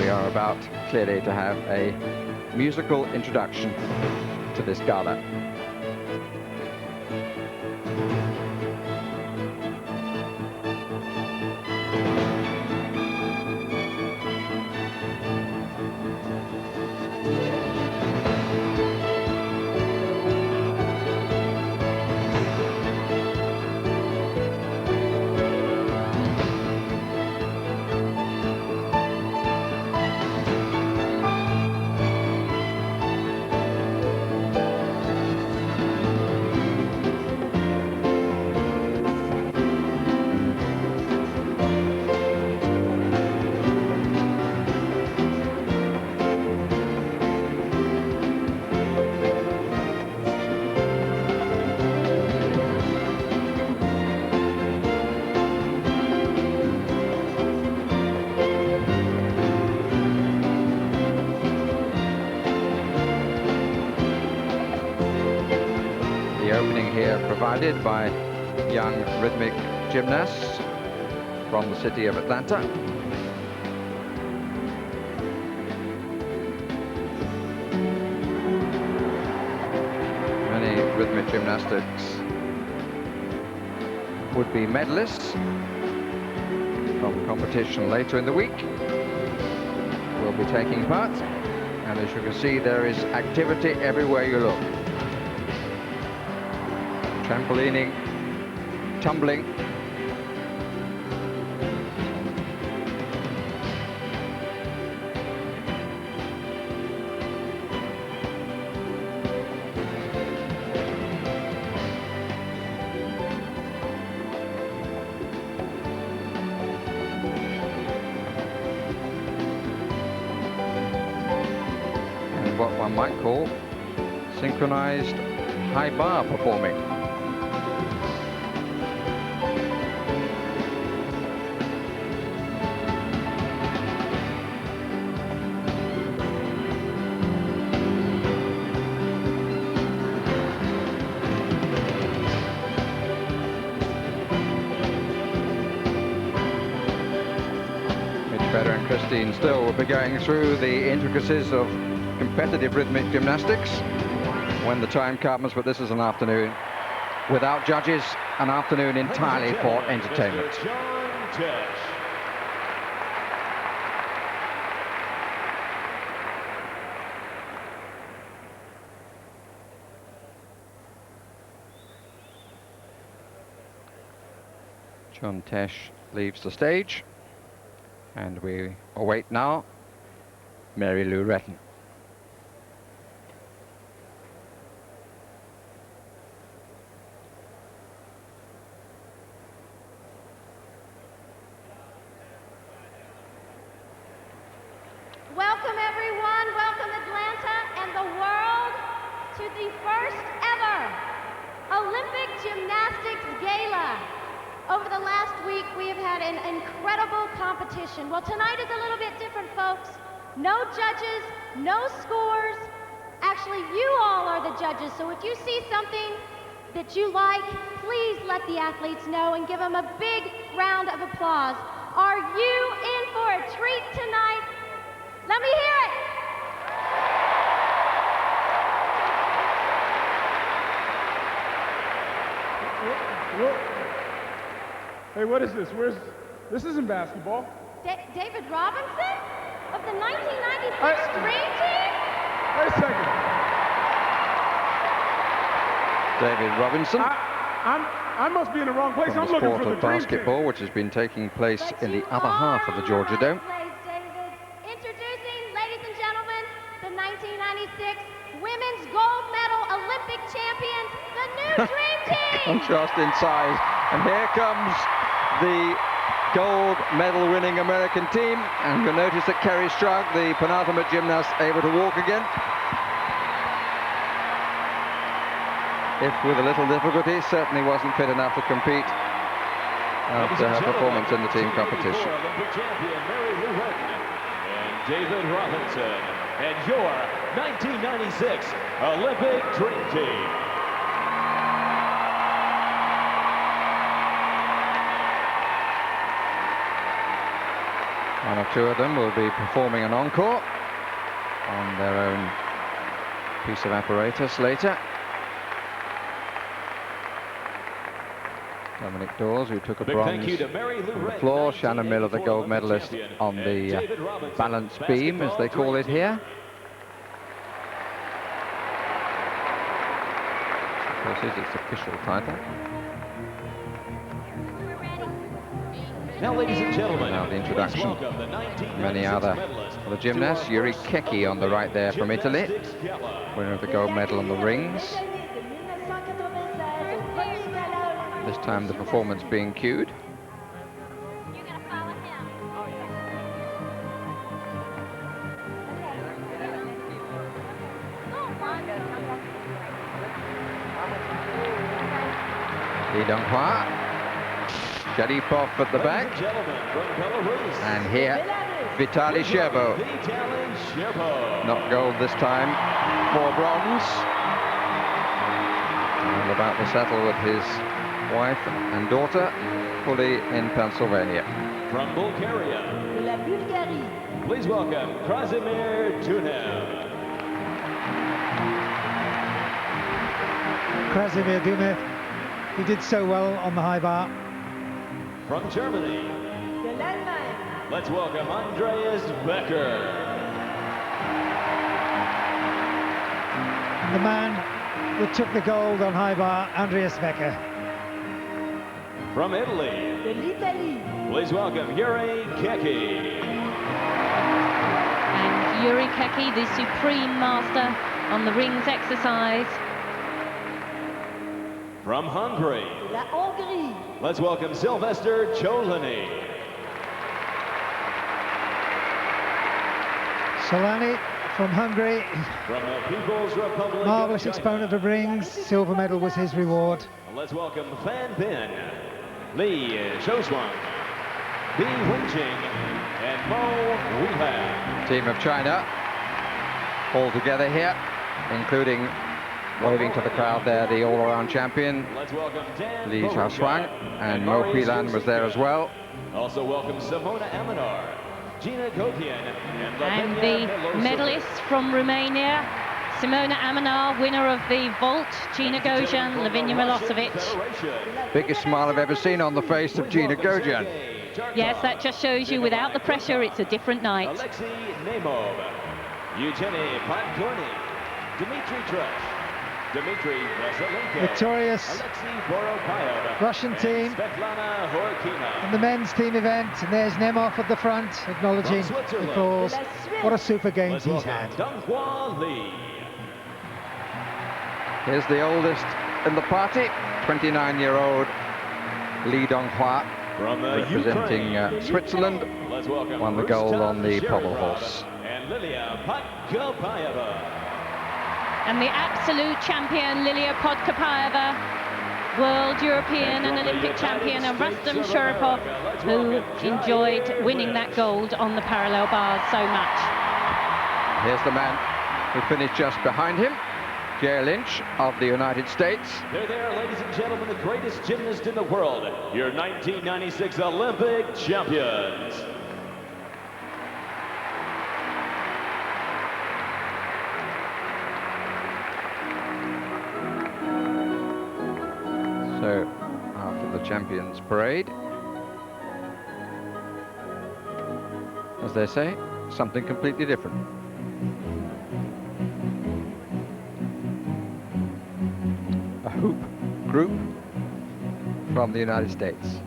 we are about clearly to have a musical introduction to this gala. The opening here provided by young rhythmic gymnasts from the city of Atlanta. Many rhythmic gymnastics would-be medalists from competition later in the week will be taking part, and as you can see, there is activity everywhere you look. Trampolining, tumbling. And what one might call synchronized high bar performing. And Christine Still will be going through the intricacies of competitive rhythmic gymnastics when the time comes, but this is an afternoon without judges, an afternoon entirely for entertainment. John Tesh leaves the stage. And we await now Mary Lou Retton. Welcome everyone, welcome Atlanta and the world to the first ever Olympic Gymnastics Gala. Over the last week, we have had an incredible competition. Well, tonight is a little bit different, folks. No judges, no scores. Actually, you all are the judges, so if you see something that you like, please let the athletes know and give them a big round of applause. Are you in for a treat tonight? Let me hear it. Hey, what is this? This isn't basketball. David Robinson of the 1996 Dream Team? Wait a second. David Robinson. I must be in the wrong place. From I'm the looking sport for the of Dream basketball, Team. which has been taking place But in the you other half are of the in Georgia Dome. right place, David. Introducing, ladies and gentlemen, the 1996 Women's Gold Medal Olympic champions, the new Dream Team. Contrast in size. And here comes the gold medal winning American team. And you'll notice that Kerry Strug, the penultimate gymnast, able to walk again. If with a little difficulty, certainly wasn't fit enough to compete after her performance in the team competition. Olympic champion Mary Lou Retton and David Robinson and your 1996 Olympic Dream Team. One or two of them will be performing an encore on their own piece of apparatus later. Dominic Dawes, who took a bronze on the floor. Shannon Miller, the gold medalist on the balance beam, as they call it here. Of course, is its official title. Now, ladies and gentlemen, Now the introduction of many other gymnasts. Yuri Keki on the right there from Italy, winner of the gold medal on the rings. This time the performance being cued. Lee Dong-hwa, Sharipov at the back, and here Vitaly Sherbo. Not gold this time, for bronze. And about to settle with his wife and daughter, fully in Pennsylvania. From Bulgaria, please welcome Krasimir Dunev. Krasimir Dunev, he did so well on the high bar. From Germany, let's welcome Andreas Becker. And the man that took the gold on high bar, Andreas Becker. From Italy, please welcome Yuri Keki. And Yuri Keki, the supreme master on the rings exercise. From Hungary, let's welcome Sylvester Cholany. Solani from Hungary. From the People's Republic Marvellous of China, exponent of rings. Silver medal was his reward. let's welcome Fan Bin, Lee Shoswang, Bi Wenjing, and Mo Wuhan. Team of China all together here, including waving to the crowd there, the all-around champion Let's welcome Dan Lee Bohorchuk Xiaoshuang, and Mo Qilan was there as well. Also welcome Simona Aminar, Gina Gokian, And and the medalists from Romania, Simona Aminar, winner of the vault, Gina Gojan, Lavinia Milosevic. Biggest smile I've ever seen on the face of Gina Gojan. Yes, that just shows you without the pressure, it's a different night. Alexei Nemov, Eugenie Podgorny, Dmitry Tresh, Dmitry Vasylenko, Victorious Alexei Voropayev, Russian and team. Svetlana Horkina. And the men's team event, and there's Nemov at the front, acknowledging From the Switzerland. applause. What a super games Let's he's welcome had. Dong-hwa Lee. Here's the oldest in the party, 29-year-old Lee Dong-hwa, From the representing Ukraine, Switzerland, let's welcome won the gold on the Rustam pommel Sherikov horse. and Lilia Podkopayeva. And the absolute champion, Lilia Podkopayeva, world, European and Olympic champion, and Rustam Sherikov, who enjoyed winning that gold on the parallel bars so much. Here's the man who finished just behind him, Jay Lynch of the United States. There, ladies and gentlemen, the greatest gymnast in the world, your 1996 Olympic champions. So, after the champions parade, as they say, something completely different. A hoop group from the United States.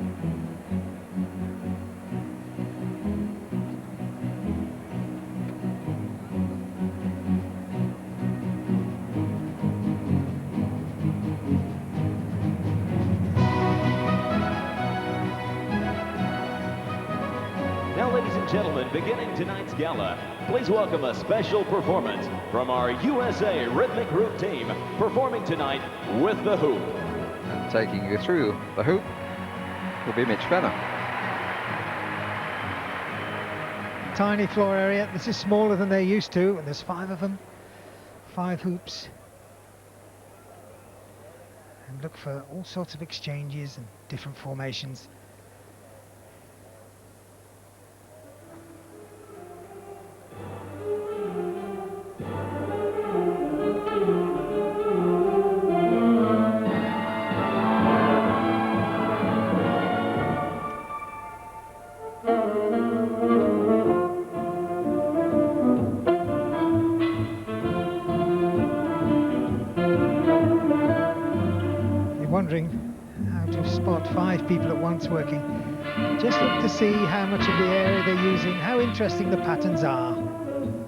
Now, ladies and gentlemen, beginning tonight's gala, please welcome a special performance from our USA Rhythmic Group team, performing tonight with the hoop. And taking you through the hoop will be Mitch Fenner. Tiny floor area. This is smaller than they're used to, and there's 5 of them. 5 hoops. And look for all sorts of exchanges and different formations. You're wondering how to spot 5 people at once working. Just look to see how much of the area they're using, how interesting the patterns are.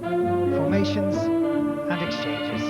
Formations and exchanges.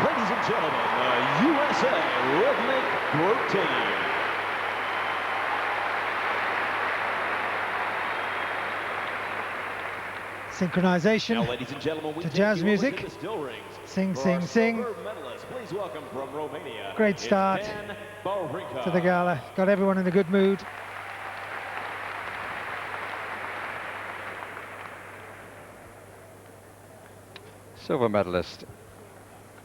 Ladies and gentlemen, the USA Rhythmic Group Team. Synchronization Now, ladies and gentlemen, we to take jazz you music. over to the still rings. Sing, For sing, our sing. silver medalists, please welcome from Romania. Great it's start Dan Barinka. to the gala. Got everyone in a good mood. Silver medalist,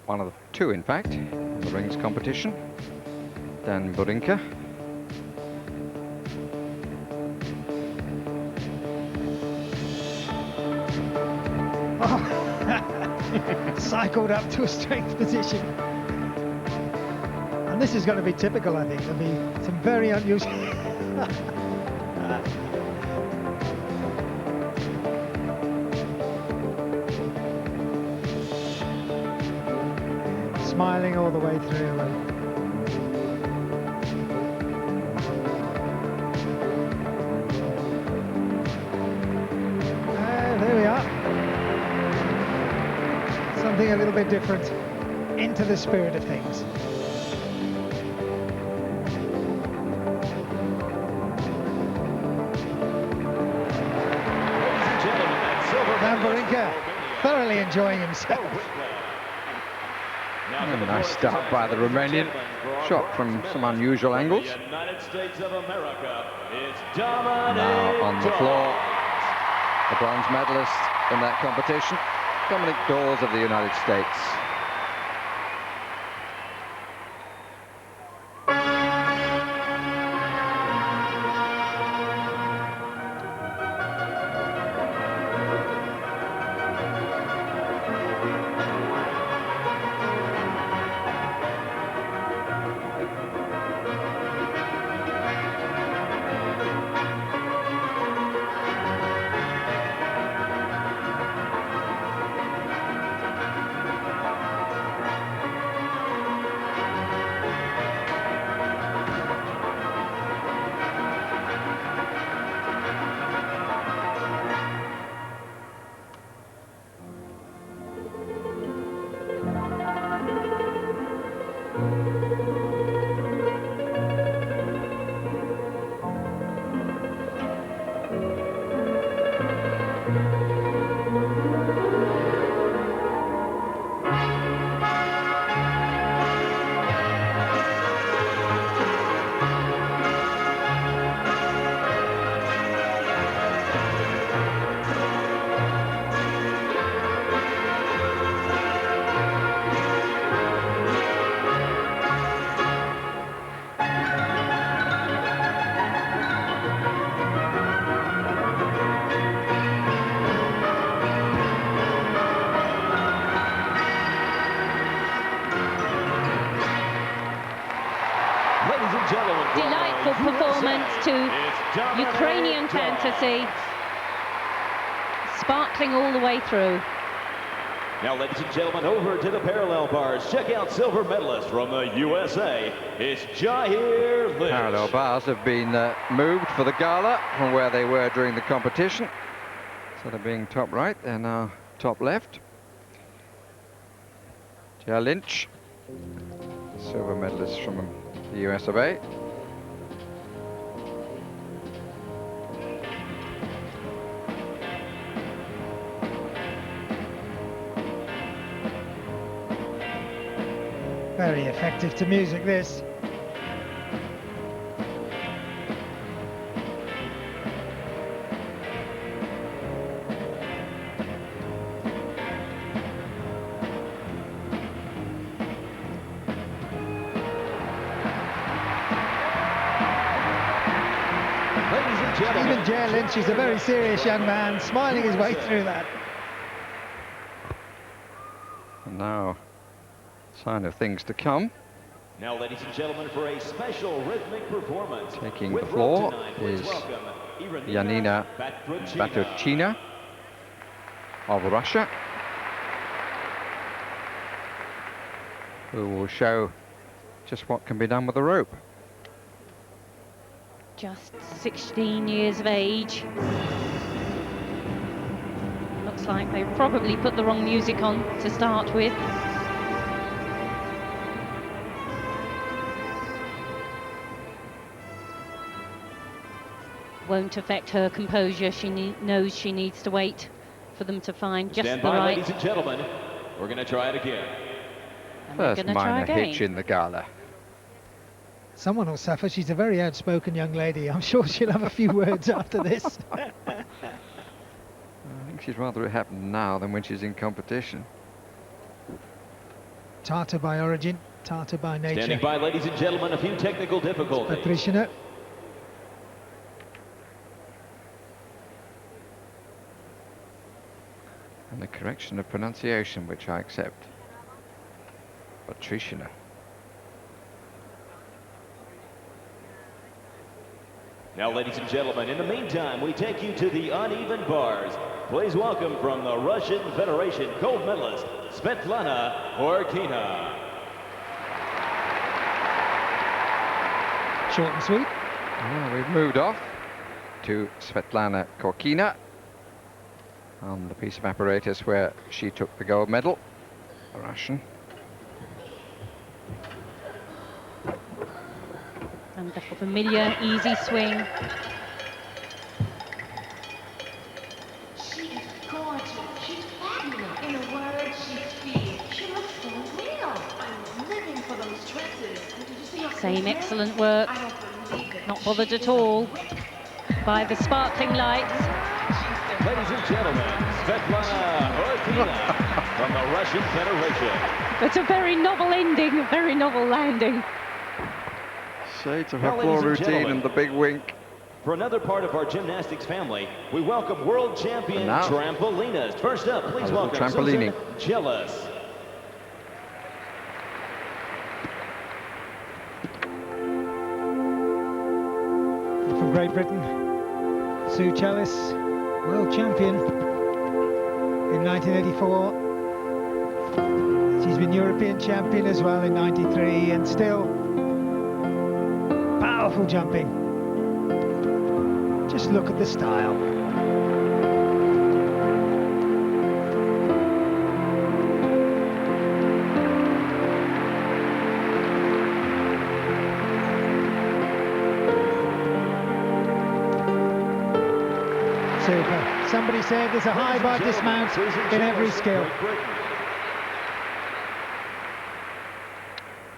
one of the 2 in fact, in the rings competition, Dan Barinka. Cycled up to a strength position. And this is going to be typical, I think. There'll be some very unusual... Smiling all the way through. There we are. Something a little bit different, into the spirit of things. Dan Barinka thoroughly enjoying himself. A nice start by the Romanian, shot from some unusual angles. Now on the floor, the bronze medalist in that competition, Dominic Dawes of the United States. Ladies and gentlemen, from Delightful USA, performance to it's Dominic Ukrainian Dawes. fantasy, sparkling all the way through. Now, ladies and gentlemen, over to the parallel bars. Check out silver medalist from the USA. It's Jair Lynch. Parallel bars have been moved for the gala from where they were during the competition. Instead of being top right, they're now top left. Jair Lynch, silver medalist from the US of A. Very effective to music, this. Ladies and gentlemen, Even Jair Lynch is a very serious young man, smiling his way through that. And now, sign of things to come. now, ladies and gentlemen, for a special rhythmic performance. Taking with the floor rope tonight, please is welcome Yanina Batuchina of Russia, who will show just what can be done with a rope. Just 16 years of age. Looks like they probably put the wrong music on to start with. Won't affect her composure. She knows she needs to wait for them to find just Stand the by, right. ladies and gentlemen. We're going to try it again. And they're First gonna try minor again. hitch in the gala. Someone will suffer. She's a very outspoken young lady. I'm sure she'll have a few words after this. I think she's rather happy now than when she's in competition. Tartar by origin, Tartar by nature. Standing by, ladies and gentlemen, a few technical difficulties. Patriciana. And the correction of pronunciation, which I accept. Patriciana. Now, ladies and gentlemen, in the meantime, we take you to the uneven bars. Please welcome from the Russian Federation gold medalist, Svetlana Horkina. Short and sweet. Well, we've moved off to Svetlana Korkina on the piece of apparatus where she took the gold medal, the Russian. And the familiar easy swing. She is gorgeous. She's fabulous. In a word, she's fierce. She looks so real. I'm living for those dresses. And did you see her Same face? excellent work. I don't believe it. Not bothered at all by the sparkling lights. Ladies and gentlemen, Svetlana Horkina from the Russian Federation. It's a very novel ending, a very novel landing. Shades of Now, her floor ladies and routine gentlemen, and the big wink. For another part of our gymnastics family, we welcome world champion And now, trampolinist. First up, please a little welcome trampolining. Susan Jealous. From Great Britain, Sue Chalice, world champion in 1984. She's been European champion as well in 93, and still powerful jumping. Just look at the style. Super. Somebody said there's a high bar dismount in every skill.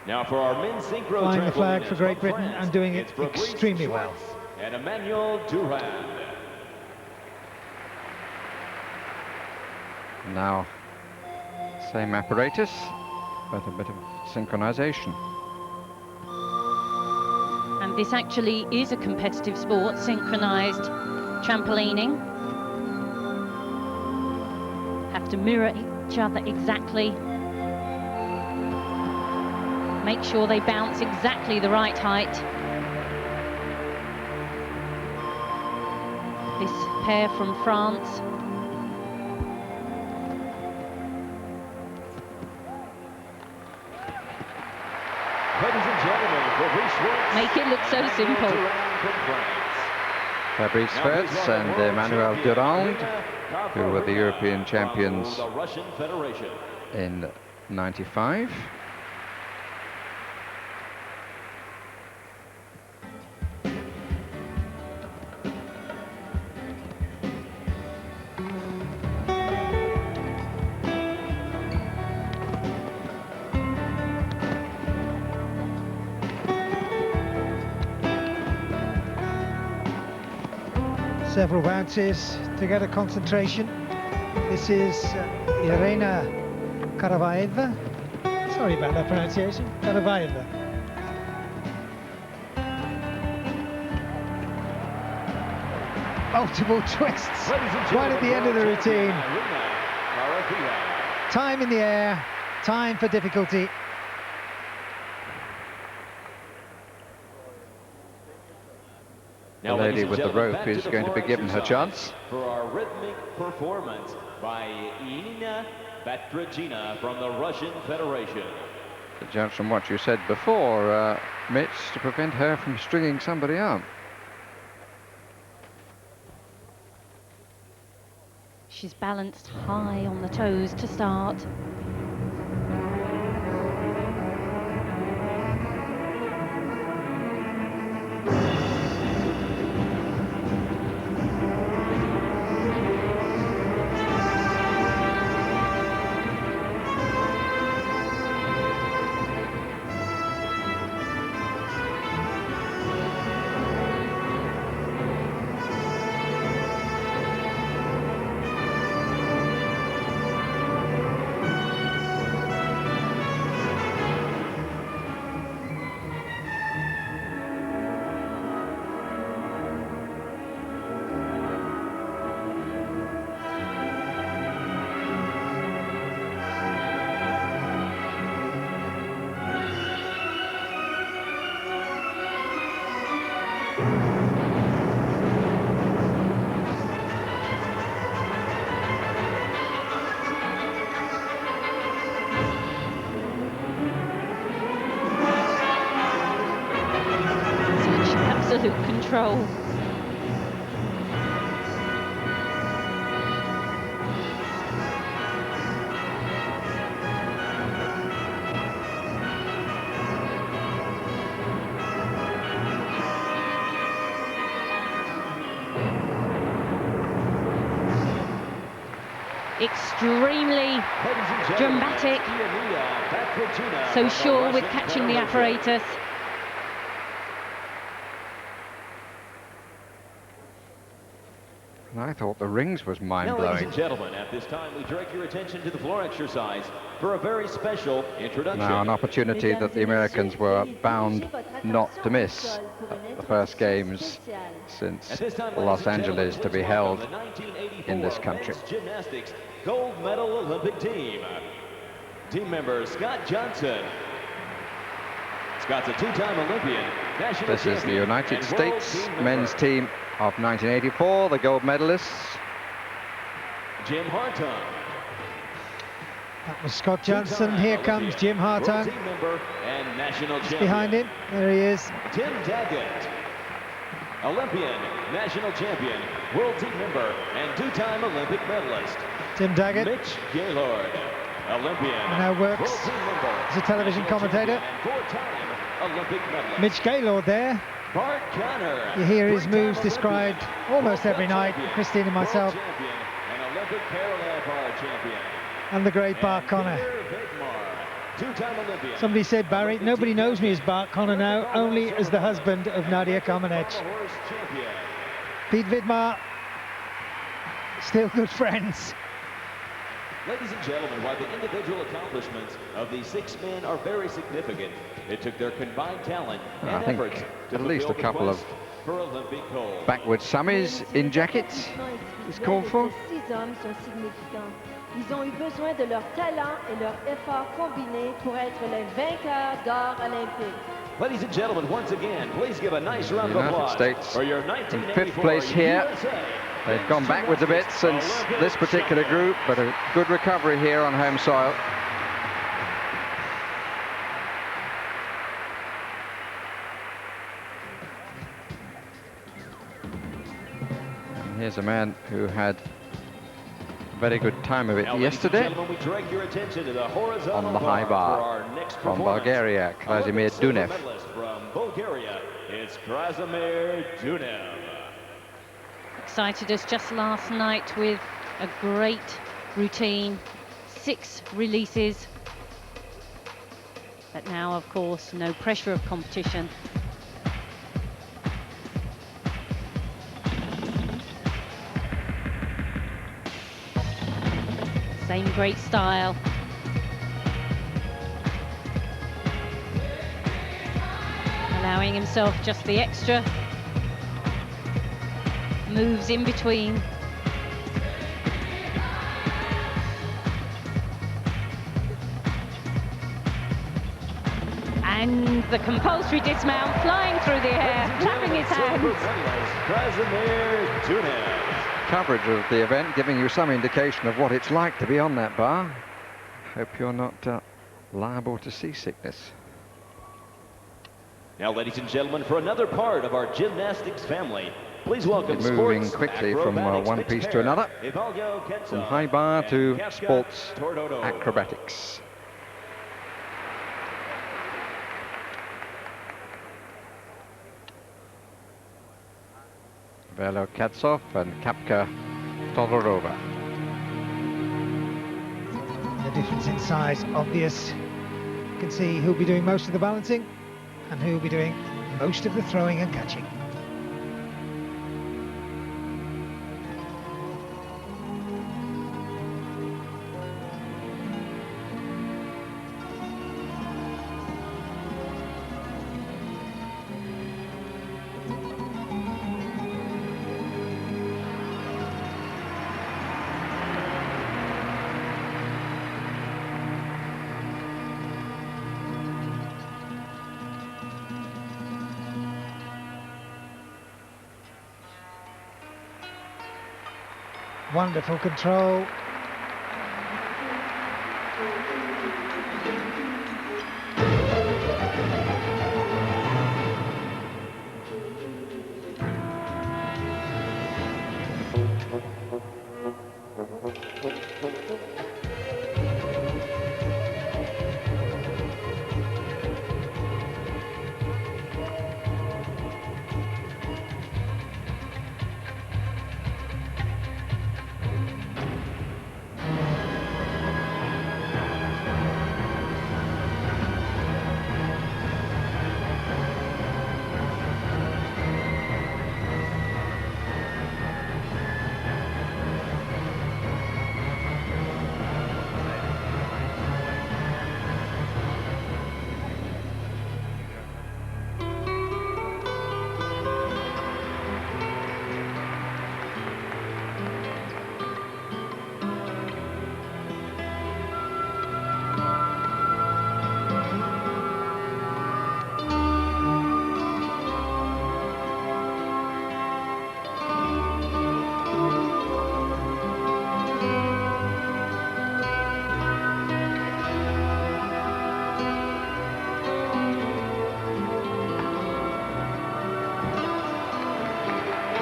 Now for our men's synchro Flying the flag trampolinist for Great from Britain France, and doing it's it Fabrice extremely well. Schwartz and Emmanuel Durand. Now, same apparatus, but a bit of synchronization. And this actually is a competitive sport, synchronized trampolining. Have to mirror each other exactly. Make sure they bounce exactly the right height. This pair from France. Ladies and gentlemen, make it look so simple. Fabrice Sverts and Emmanuel Durand, who were the European champions in '95. Several bounces to get a concentration. This is Irina Karavaeva. Sorry about that pronunciation. Karavaeva. Multiple twists right at the end of the routine. Time in the air, time for difficulty. The lady with the rope is going to be given her chance. For our rhythmic performance by Irina Batragina from the Russian Federation. To judge from what you said before, Mitch, to prevent her from stringing somebody up. She's balanced high on the toes to start. Absolute control. Extremely dramatic, so sure with catching the apparatus. I thought the rings was mind-blowing. Now, ladies and gentlemen, at this time we direct your attention to the floor exercise for a very special introduction. Now, an opportunity that the Americans were bound not to miss at the first games since Los Angeles to be held in this country. Gymnastics gold medal Olympic team. Team member Scott Johnson. Scott's a two-time Olympian. This is the United States men's team of 1984, the gold medalists. Jim Hartung. That was Scott Johnson. Here comes Jim Hartung. Team member and national champion. Behind him, there he is. Tim Daggett. Olympian, national champion, world team member, and two-time Olympic medalist. Tim Daggett. Mitch Gaylord. Olympian. And now works as a television commentator. Four-time Olympic medalist. Mitch Gaylord there. Bart Conner. You hear his moves described almost every night. Christine and myself. World champion and Olympic parallel ball champion. And the great Bart Conner. Two-time Olympian. Somebody said, Barry, nobody knows me as Bart Conner now, only as the husband of Nadia Comaneci. Pete Vidmar, still good friends. Ladies and gentlemen, while the individual accomplishments of these 6 men are very significant, it took their combined talent and I think efforts to at least a fulfill the couple of quest for Olympic gold. backward summies in jackets is called for. Ils ont eu besoin de leur talent et leur effort combinés pour être les vainqueurs d'or olympique. Ladies and gentlemen, once again, please give a nice round of United applause States for your in 1984 fifth place here. USA They've gone backwards a bit since Olympic this particular group, but a good recovery here on home soil. And here's a man who had a very good time of it yesterday we direct your attention to the horizontal on the high bar from Bulgaria, Krasimir Dunev. From Bulgaria, it's Krasimir Dunev. Excited us just last night with a great routine, 6 releases. But now, of course, no pressure of competition. Same great style. Allowing himself just the extra moves in between. And the compulsory dismount, flying through the air, clapping his hands. Krasimir Dunev. Coverage of the event giving you some indication of what it's like to be on that bar. Hope you're not liable to seasickness. Now, ladies and gentlemen, for another part of our gymnastics family, please welcome Moving sports quickly from acrobatics one mixed piece to pair, another, Ivalgo Kensa from high bar and to Kafka sports Tordodo. acrobatics. Velo Katsov and Kapka Todorova. The difference in size obvious. You can see who'll be doing most of the balancing and who'll be doing most of the throwing and catching. Wonderful control.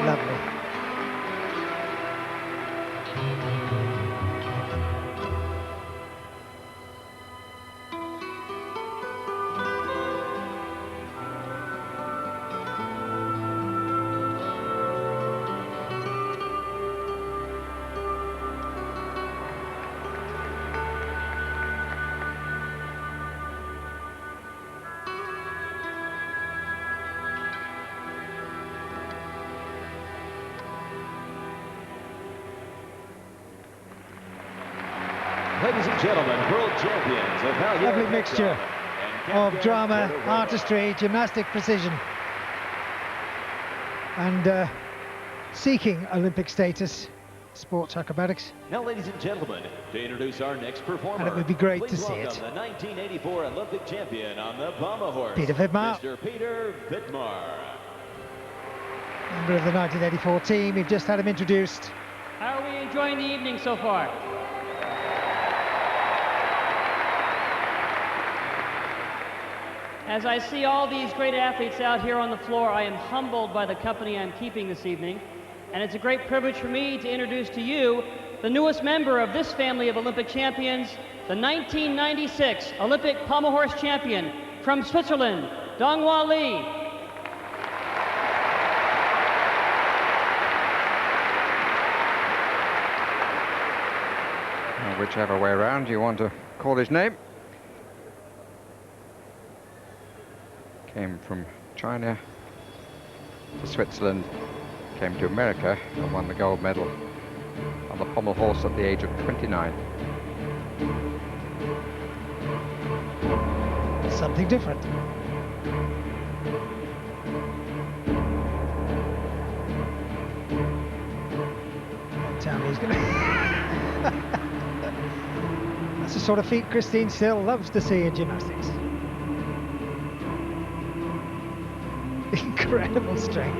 Lovely. Ladies and gentlemen, world champions of Lovely mixture of drama, artistry, gymnastic precision, and seeking Olympic status sports acrobatics. Now, ladies and gentlemen, to introduce our next performer, And it would be great please to see welcome it. the 1984 Olympic champion on the Bomber Horse, Peter Vidmar. Mr. Peter Vidmar. Member of the 1984 team. We've just had him introduced. How are we enjoying the evening so far? As I see all these great athletes out here on the floor, I am humbled by the company I'm keeping this evening. And it's a great privilege for me to introduce to you the newest member of this family of Olympic champions, the 1996 Olympic pommel horse champion from Switzerland, Donghua Li. Whichever way around you want to call his name. Came from China to Switzerland, came to America and won the gold medal on the pommel horse at the age of 29. Something different. Tell me he's going to... That's the sort of feat Christine still loves to see in gymnastics. Incredible strength.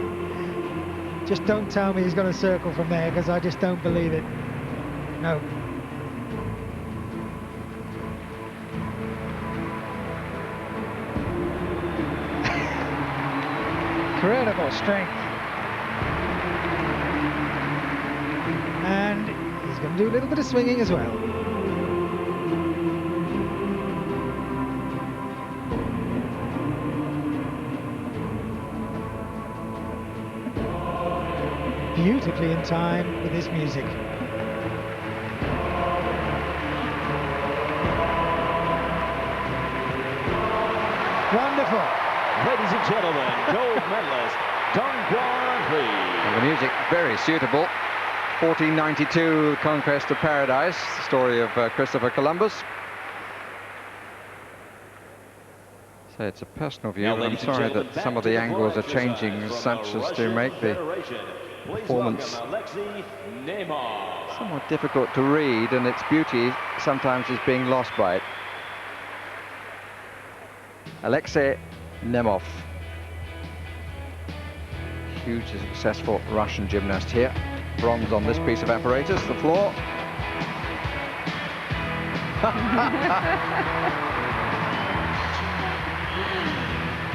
Just don't tell me he's going to circle from there, because I just don't believe it. No. Incredible strength. And he's going to do a little bit of swinging as well. Beautifully in time with his music. Wonderful. Ladies and gentlemen, gold medalist, Donghua Li. And the music very suitable. 1492, Conquest of Paradise, the story of Christopher Columbus. So it's a personal view. Now, I'm ladies and sorry gentlemen, that some of the angles are changing such as to make the performance somewhat difficult to read, and its beauty sometimes is being lost by it. Alexei Nemov, hugely successful Russian gymnast here. Bronze on this piece of apparatus, the floor.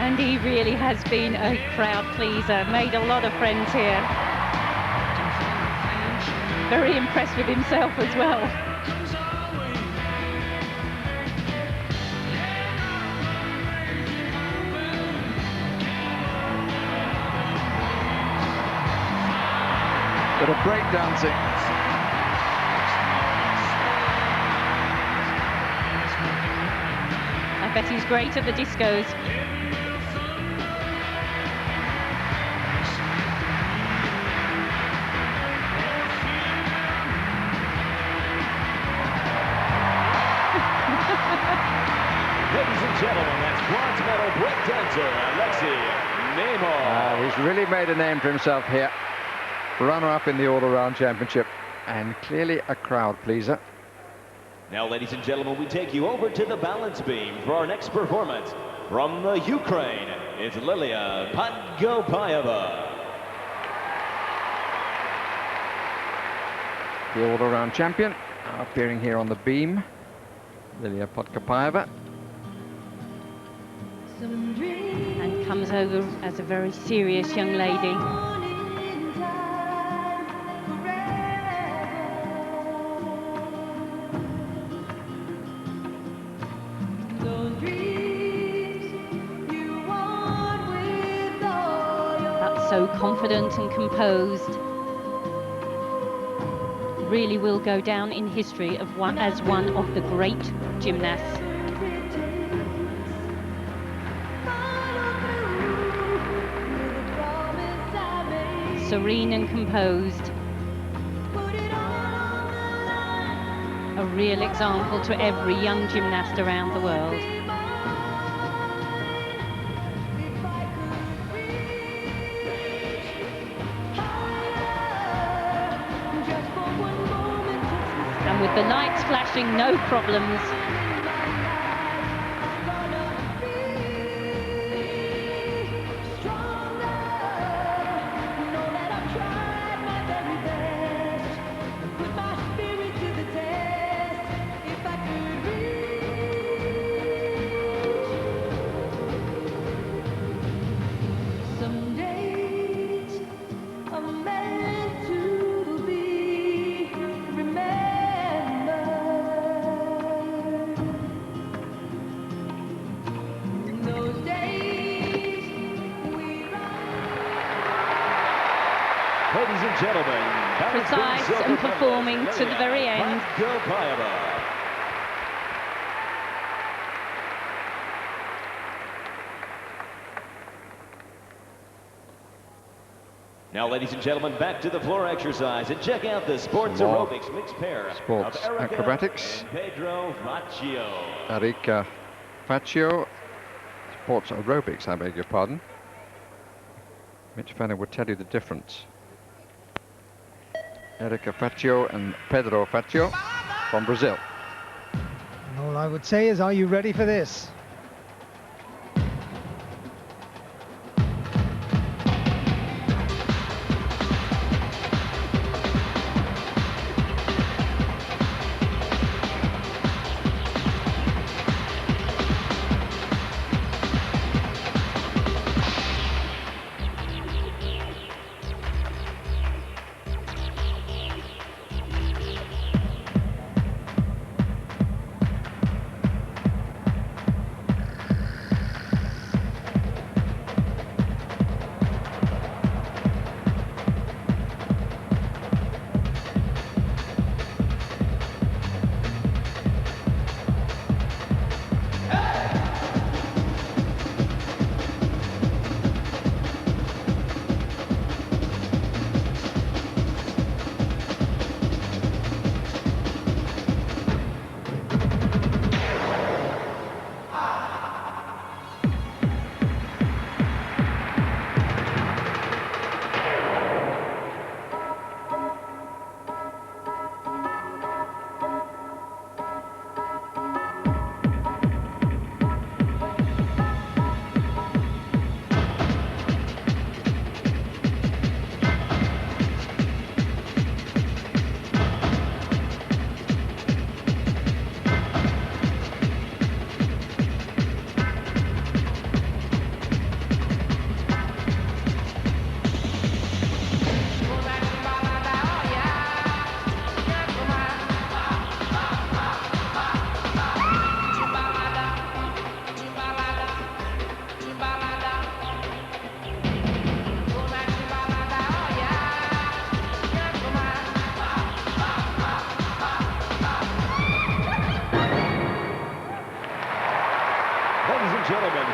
And he really has been a crowd pleaser, made a lot of friends here. Very impressed with himself as well. Bit of break dancing. I bet he's great at the discos. Ladies and gentlemen, that's bronze medal breakdancer Alexei Nemov. He's really made a name for himself here. Runner-up in the all-around championship, and clearly a crowd pleaser. Now, ladies and gentlemen, we take you over to the balance beam for our next performance. From the Ukraine, it's Lilia Podgopayeva. The all-around champion, appearing here on the beam, Lilia Podgopayeva. And comes over as a very serious young lady. But so confident and composed. Really will go down in history as one of the great gymnasts. Serene and composed. A real example to every young gymnast around the world. with the lights flashing, no problems. Ladies and gentlemen, Precise and performing to the very end. Now, ladies and gentlemen, back to the floor exercise and check out the sports aerobics mixed pair sports of Erica acrobatics. and Pedro Faccio. Erica Faccio, sports aerobics, I beg your pardon. Mitch Fenner would tell you the difference. Erica Faccio and Pedro Faccio from Brazil. And all I would say is, are you ready for this?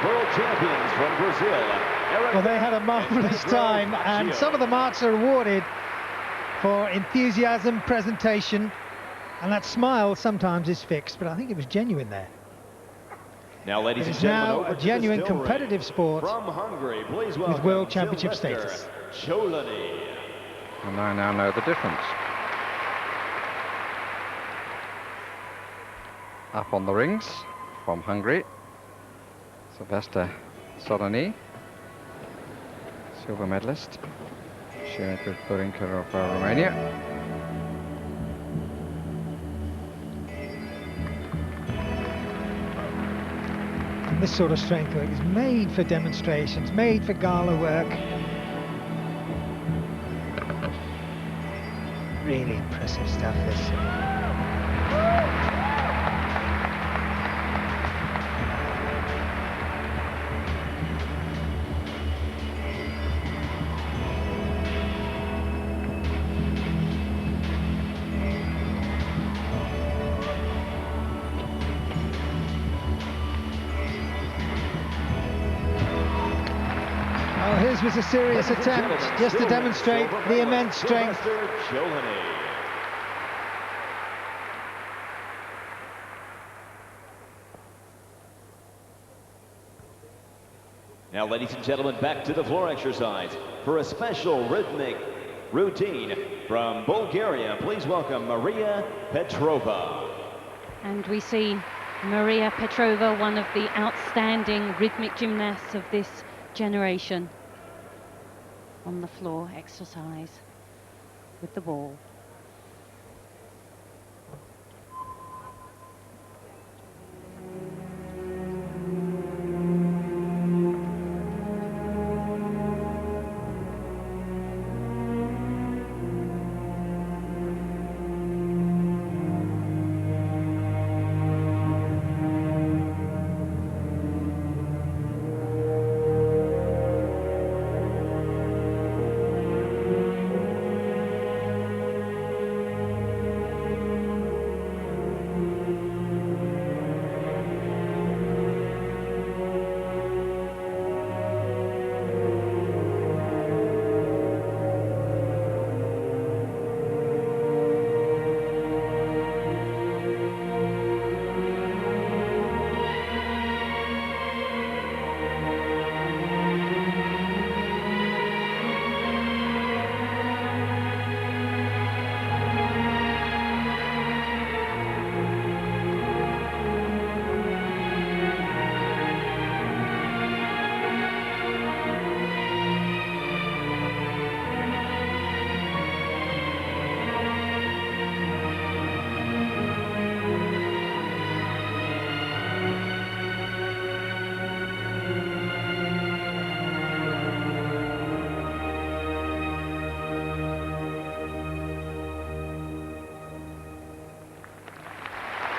World champions from Brazil. Well, they had a marvelous time, and some of the marks are awarded for enthusiasm, presentation, and that smile sometimes is fixed, but I think it was genuine there. Now, ladies It and is gentlemen, now a genuine competitive sport from Hungary, please with world championship status. Cholani. And I now know the difference. Up on the rings from Hungary, Sylvester Solani, silver medalist, shared with Burinka of Romania. And this sort of strength work is made for demonstrations, made for gala work. Really impressive stuff, this. His was a serious attempt just to demonstrate the immense strength. Now, ladies and gentlemen, back to the floor exercise for a special rhythmic routine. From Bulgaria, please welcome Maria Petrova. And we see Maria Petrova, one of the outstanding rhythmic gymnasts of this generation, on the floor, exercise with the ball.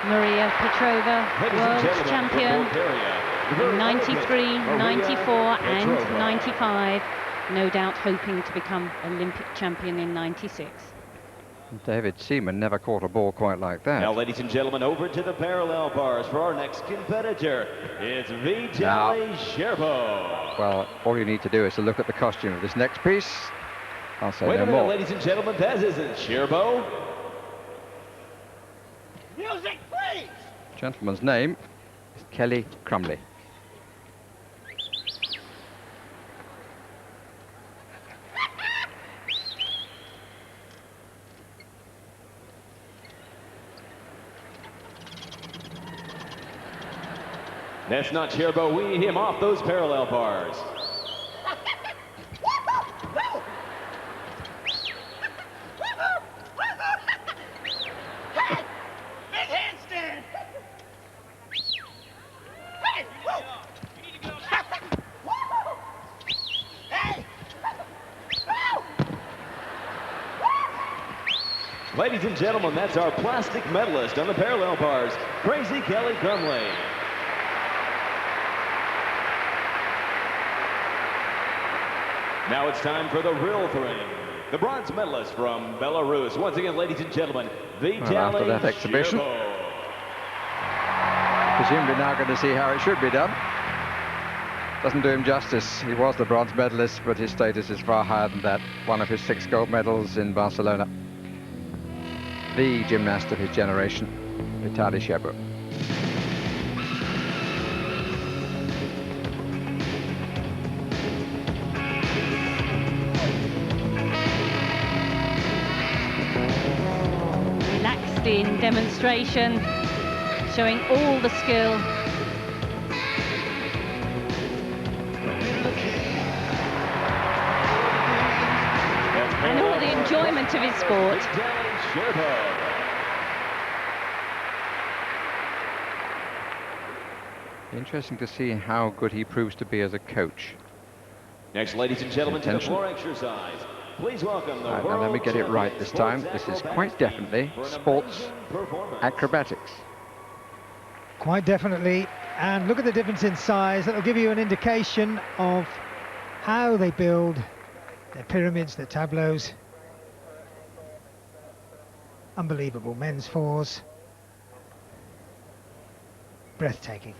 Maria Petrova, world champion in 93, 94 and 95. No doubt hoping to become Olympic champion in 96. David Seaman never caught a ball quite like that. Now, ladies and gentlemen, over to the parallel bars for our next competitor. It's Vitaly Sherbo. Well, all you need to do is to look at the costume of this next piece. I'll say Wait no a minute, more. ladies and gentlemen, that isn't Sherbo. Music, please! Gentleman's name is Kelly Crumley. That's not Sherbo. We need him off those parallel bars. Ladies and gentlemen, that's our plastic medalist on the parallel bars, Crazy Kelly Crumley. Now it's time for the real thing. The bronze medalist from Belarus. Once again, ladies and gentlemen, Vitaly after that exhibition, Sherbo. presumably now going to see how it should be done. Doesn't do him justice. He was the bronze medalist, but his status is far higher than that. One of his 6 gold medals in Barcelona. The gymnast of his generation, Vitaly Sherbo. Relaxed in demonstration, showing all the skill. And all the enjoyment of his sport. Interesting to see how good he proves to be as a coach. Next, ladies and gentlemen, to the floor exercise. Please welcome the Right, now let me get it right this time. This is quite definitely sports acrobatics. Quite definitely. And look at the difference in size. That'll give you an indication of how they build their pyramids, their tableaus. Unbelievable. Men's 4s. Breathtaking.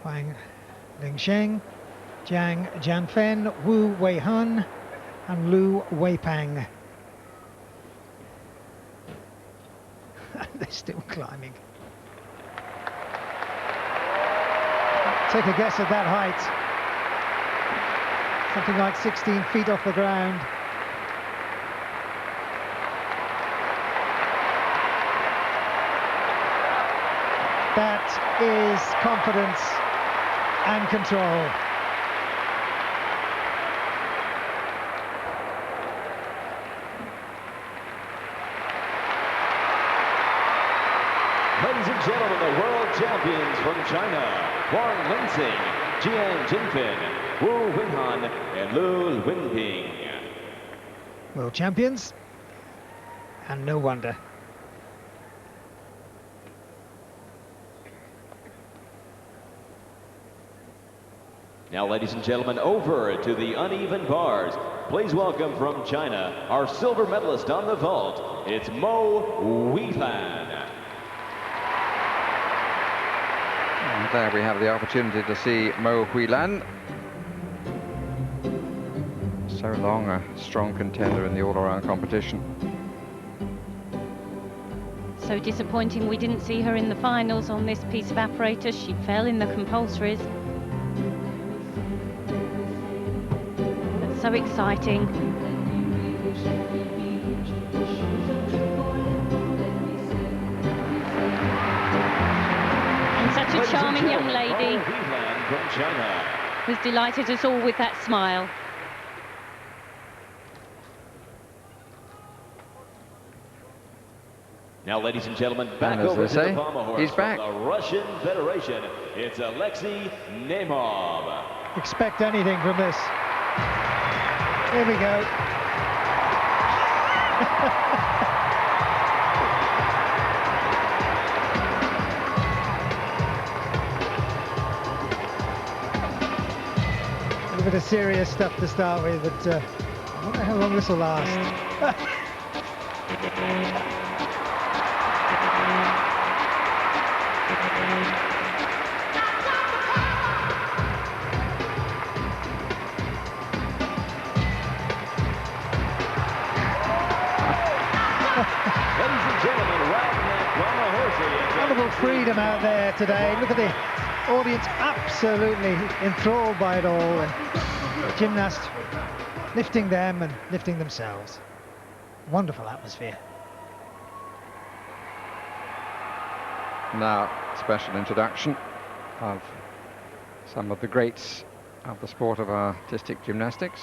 Huang Lingsheng, Jiang Jianfen, Wu Weihun and Lu Weipang. They're still climbing. Take a guess at that height. Something like 16 feet off the ground. That is confidence and control. Ladies and gentlemen, the world champions from China, Huang Linxing, Jian Jinping, Wu Winhan, and Lu Winping. World champions, and no wonder. Now, ladies and gentlemen, over to the uneven bars. Please welcome from China, our silver medalist on the vault. It's Mo Weilan. And there we have the opportunity to see Mo Weilan. So long a strong contender in the all-around competition. So disappointing we didn't see her in the finals on this piece of apparatus. She fell in the compulsories. But so exciting. And such a charming young lady. Mo Weilan from China. Who's delighted us all with that smile. Now, ladies and gentlemen, back as over they to say, the Palma horse he's back. from the Russian Federation. It's Alexei Nemov. Expect anything from this. Here we go. A little bit of serious stuff to start with, but I wonder how long this will last. Ladies and gentlemen, riding that Palma horse. Wonderful freedom out there today. Look at the audience, absolutely enthralled by it all. And the gymnast lifting them and lifting themselves. Wonderful atmosphere. Now, special introduction of some of the greats of the sport of artistic gymnastics.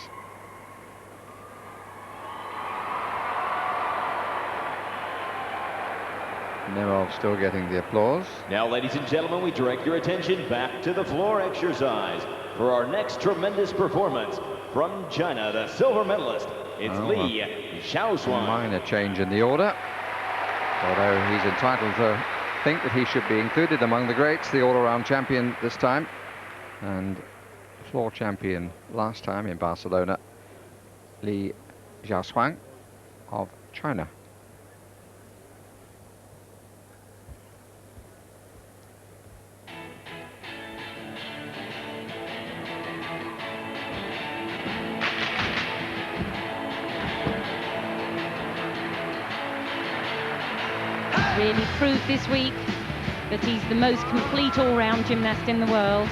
Nemov still getting the applause. Now, ladies and gentlemen, we direct your attention back to the floor exercise for our next tremendous performance from China, the silver medalist. It's Li Xiaoshuan. Minor change in the order, although he's entitled to think that he should be included among the greats. The all-around champion this time, and floor champion last time in Barcelona, Li Xiaoshuan of China. Really proved this week that he's the most complete all-round gymnast in the world.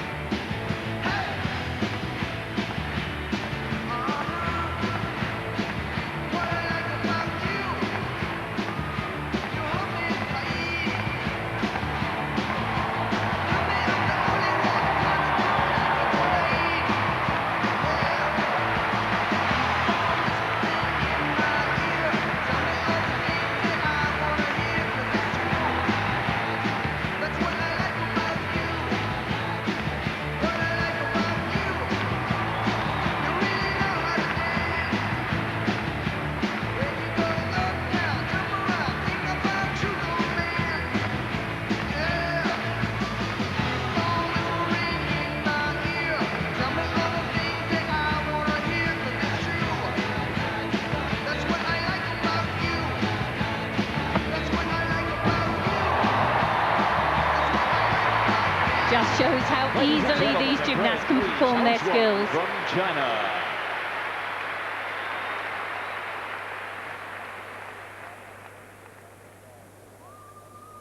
Just shows how easily these gymnasts can perform their skills. From China.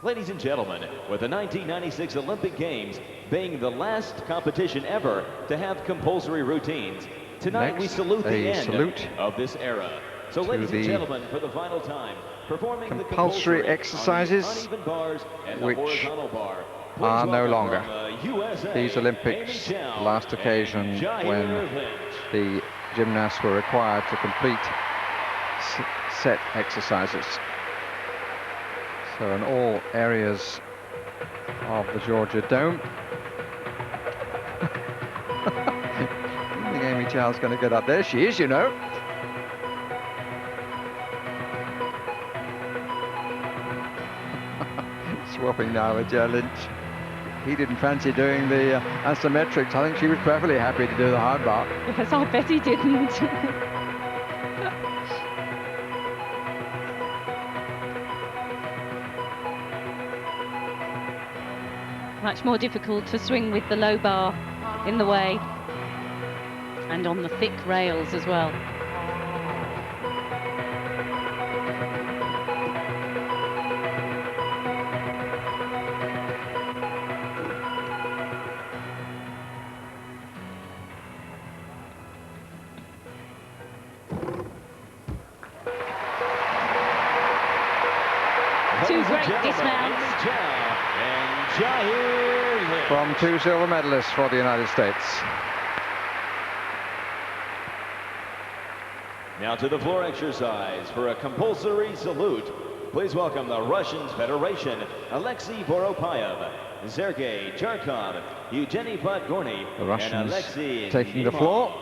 Ladies and gentlemen, with the 1996 Olympic Games being the last competition ever to have compulsory routines, tonight we salute the end of this era. So ladies and gentlemen, for the final time, performing compulsory the exercises, uneven bars and which the horizontal bar, are no welcome longer. from the USA, These Olympics, last occasion when the gymnasts were required to complete set exercises. So in all areas of the Georgia Dome. I think Amy Chow's going to get up there. She is, you know. Swapping now with Jo Lynch. He didn't fancy doing the isometrics. I think she was perfectly happy to do the hard bar. Yes, I bet he didn't. Much more difficult to swing with the low bar in the way and on the thick rails as well. Two great dismounts. From two silver medalists for the United States. Now to the floor exercise for a compulsory salute. Please welcome the Russian Federation, Alexei Voropayev, Sergei Charkov, Evgeny Podgorny, The Russians and Alexei taking the floor.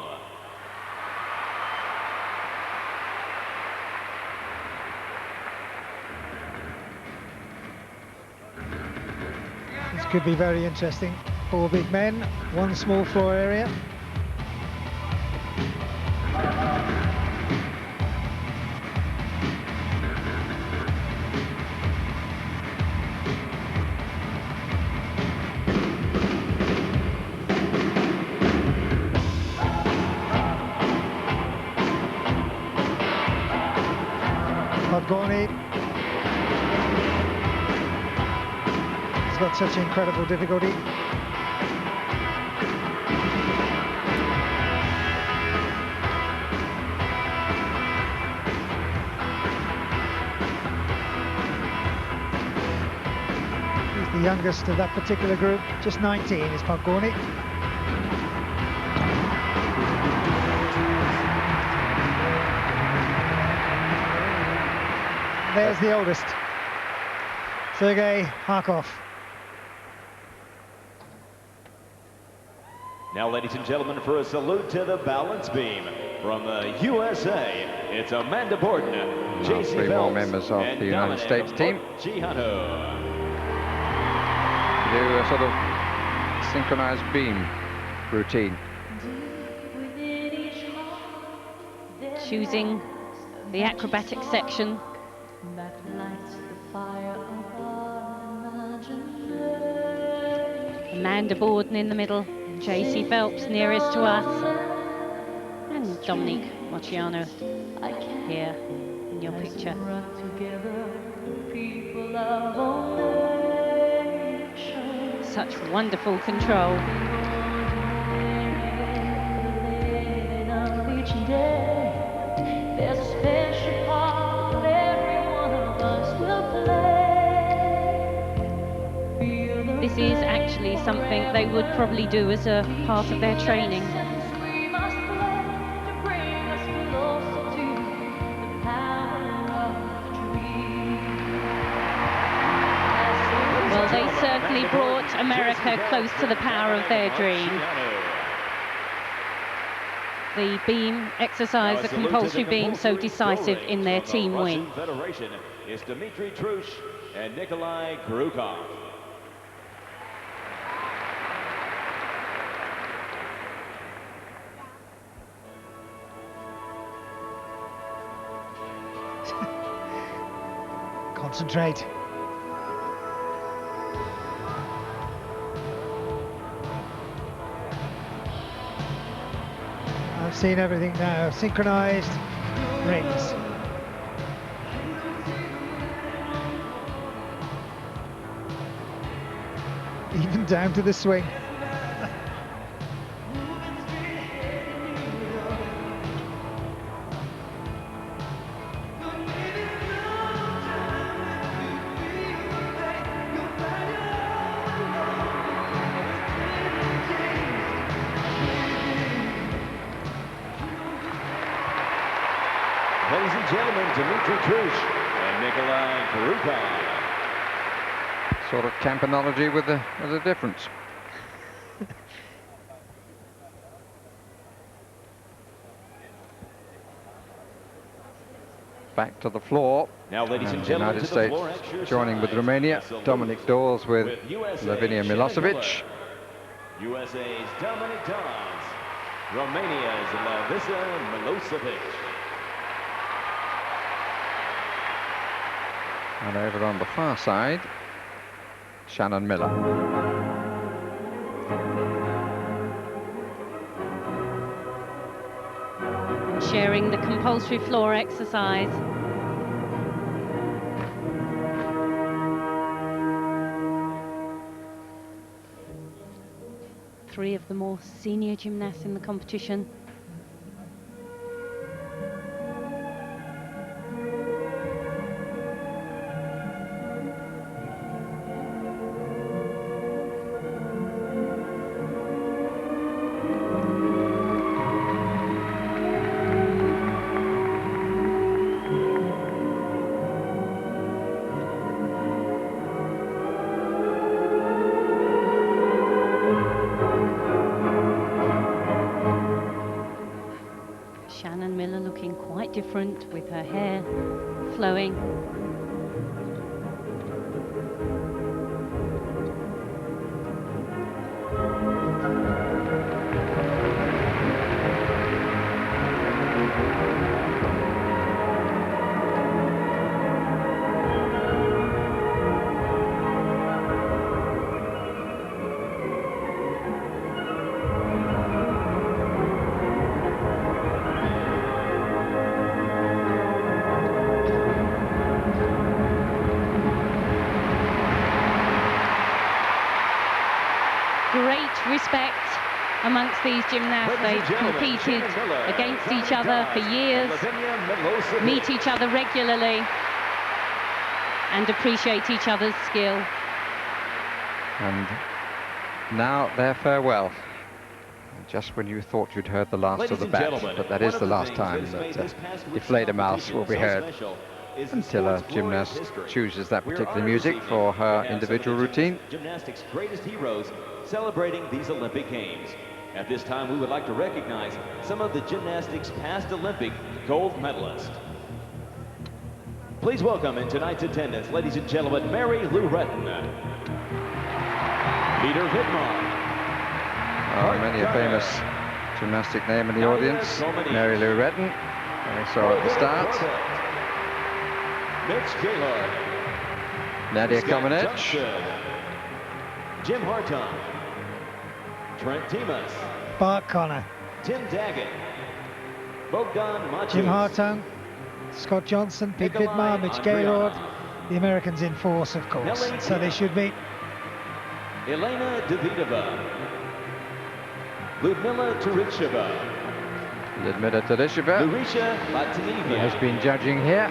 This could be very interesting. 4 big men, 1 small floor area. Podgorny. He's got such incredible difficulty. He's the youngest of that particular group, just 19 is Podgorny. There's the oldest, Sergei Harkov. Now, ladies and gentlemen, for a salute to the balance beam from the USA, it's Amanda Borden, JC Three more Phelps, members of and the United Dominic States team. Chihano. Do a sort of synchronized beam routine. Choosing the acrobatic section. Amanda Borden in the middle, JC Phelps nearest to us, and Dominic Moceanu here in your picture. Such wonderful control. There's a special part that every one of us will play. This is actually something they would probably do as a part of their training. We must play to bring us closer to the power of the dream. Well, they certainly brought America close to the power of their dream. The beam exercise, the compulsory beam, so decisive in their team win. Federation is Dmitry Trush and Nikolai Krukov. Concentrate. I've seen everything now. Synchronized rings. even down to the swing. Ladies and gentlemen, Dimitri Trish and Nikolai Karukov. Sort of campanology with a difference. Back to the floor. Now, ladies and the gentlemen, United to the States floor exercise. joining with Romania. Dominic Dawes with USA, Lavinia Milosevic. USA's Dominic Dawes. Romania's Lavisa Milosevic. And over on the far side, Shannon Miller. Sharing the compulsory floor exercise. Three of the more senior gymnasts in the competition. Shannon Miller looking quite different with her hair flowing. Great respect amongst these gymnasts. They've competed against each other for years, meet each other regularly, and appreciate each other's skill. And now their farewell. Just when you thought you'd heard the last of the bat, but that is the last time that Deflate a Mouse will be heard until a gymnast chooses that particular music for her individual routine. Gymnastics' greatest heroes celebrating these Olympic Games. At this time, we would like to recognize some of the gymnastics' past Olympic gold medalists. Please welcome in tonight's attendance, ladies and gentlemen, Mary Lou Retton, Peter Vidmar. Many a famous gymnastic name in the audience. Mary Lou Retton, we saw at the start. Mitch Gaylord. Nadia Comaneci. Jim Hartung. Trent Timas. Bart Connor. Tim Daggett. Bogdan Maciej. Jim Hartung. Scott Johnson. Pete Vidmar. Mitch Gaylord. The Americans in force, of course. So they should be. Elena Davidova. Ludmila Teresheva. Ludmila Teresheva, Lurisha Latinevia, has been judging here.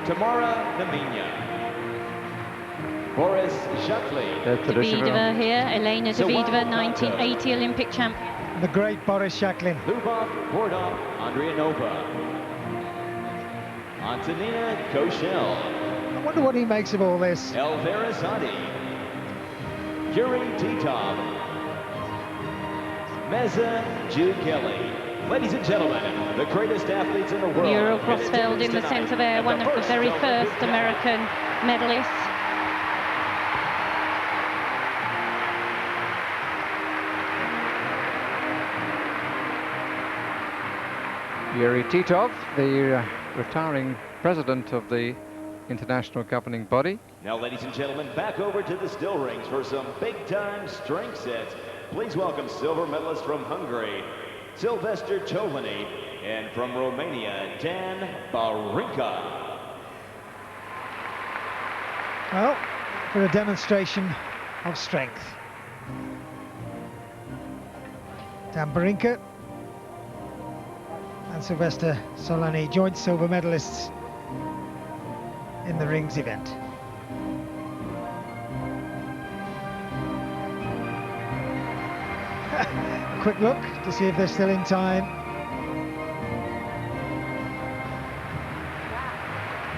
Tamara Naminya. Boris Shakli. Davidova here, Elena Davidova, 1980 Olympic champion. The great Boris Shaklin. Lubov Bordov, Andrianova. Antonina Koshel. I wonder what he makes of all this. Elvira Zadi. Yuri Titov. Meza Jude Kelly. Ladies and gentlemen, the greatest athletes in the world. Muriel Grossfeld in the centre there, one of the very first American medalists. Yuri Titov, the retiring president of the international governing body. Now, ladies and gentlemen, back over to the still rings for some big-time strength sets. Please welcome silver medalist from Hungary, Sylvester Chovany, and from Romania, Dan Barinka. Well, for a demonstration of strength. Dan Barinka and Sylvester Solani, joint silver medalists in the rings event. A quick look to see if they're still in time.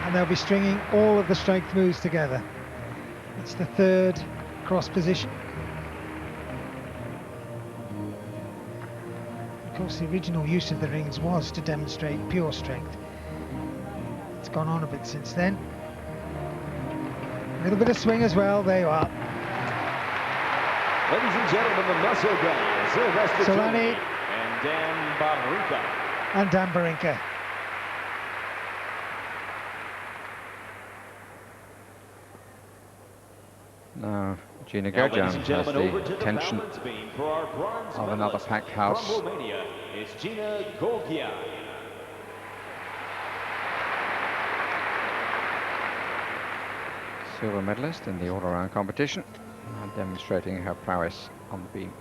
And they'll be stringing all of the strength moves together. It's the third cross position. Of course, the original use of the rings was to demonstrate pure strength. It's gone on a bit since then. A little bit of swing as well, there you are. Ladies and gentlemen, the muscle guys, Sylvester Solani and Dan Barinka. And Dan Barinka. Now, Gina Gerjan has the tension of another packed house. From Romania, it's Gina Golgia. Silver medalist in the all-around competition, and demonstrating her prowess on the beam.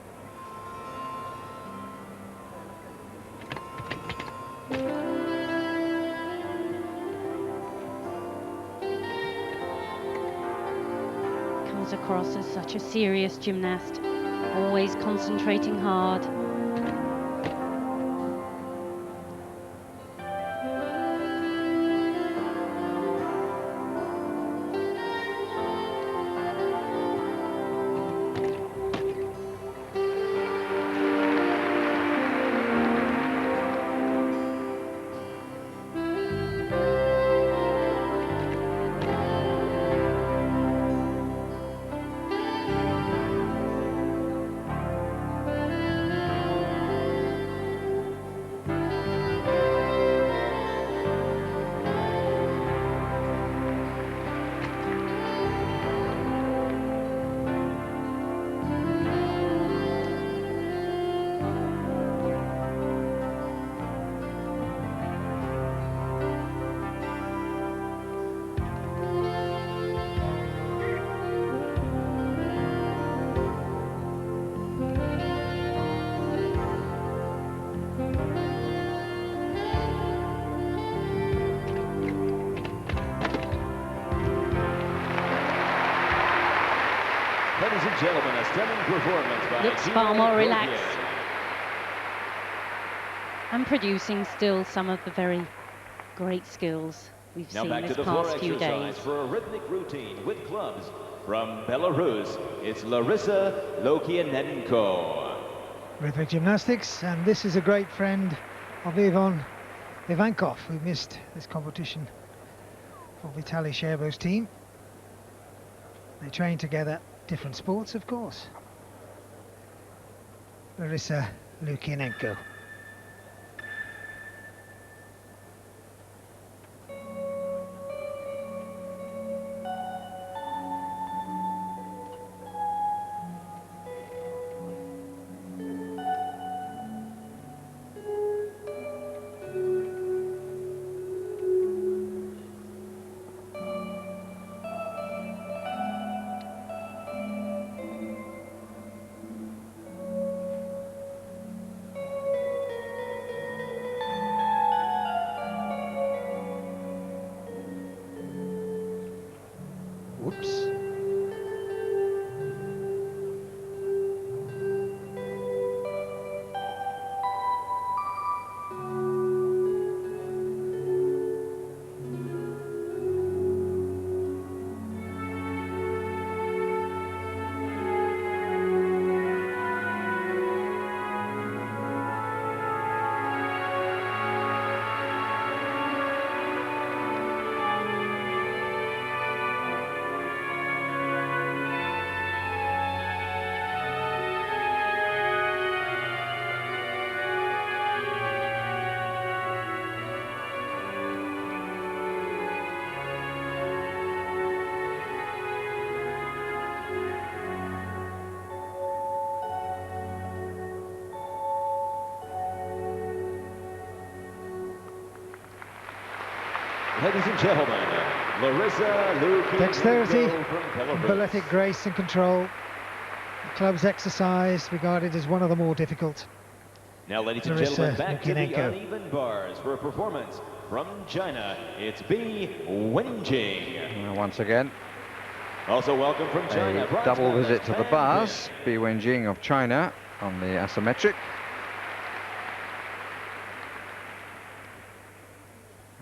Comes across as such a serious gymnast, always concentrating hard. Ladies and gentlemen, a stunning performance by Looks Gina far more Golgia. relaxed. And producing still some of the very great skills we've Now seen back to this the floor past few exercise days. for a rhythmic routine with clubs. From Belarus, it's Larissa Lokianenko. Rhythmic gymnastics, and this is a great friend of Ivan Ivankov, who missed this competition for Vitaly Sherbo's team. They train together, different sports of course. Larissa Lokianenko. Whoops. Ladies and gentlemen, Larissa Lokianenko Dexterity, from Belarus. balletic grace and control, The club's exercise regarded as one of the more difficult. Now, ladies and gentlemen, back to the uneven bars for a performance from China. It's Bi Wenjing. Once again, also welcome from China. A double visit to the bars. Bi Wenjing of China on the asymmetric.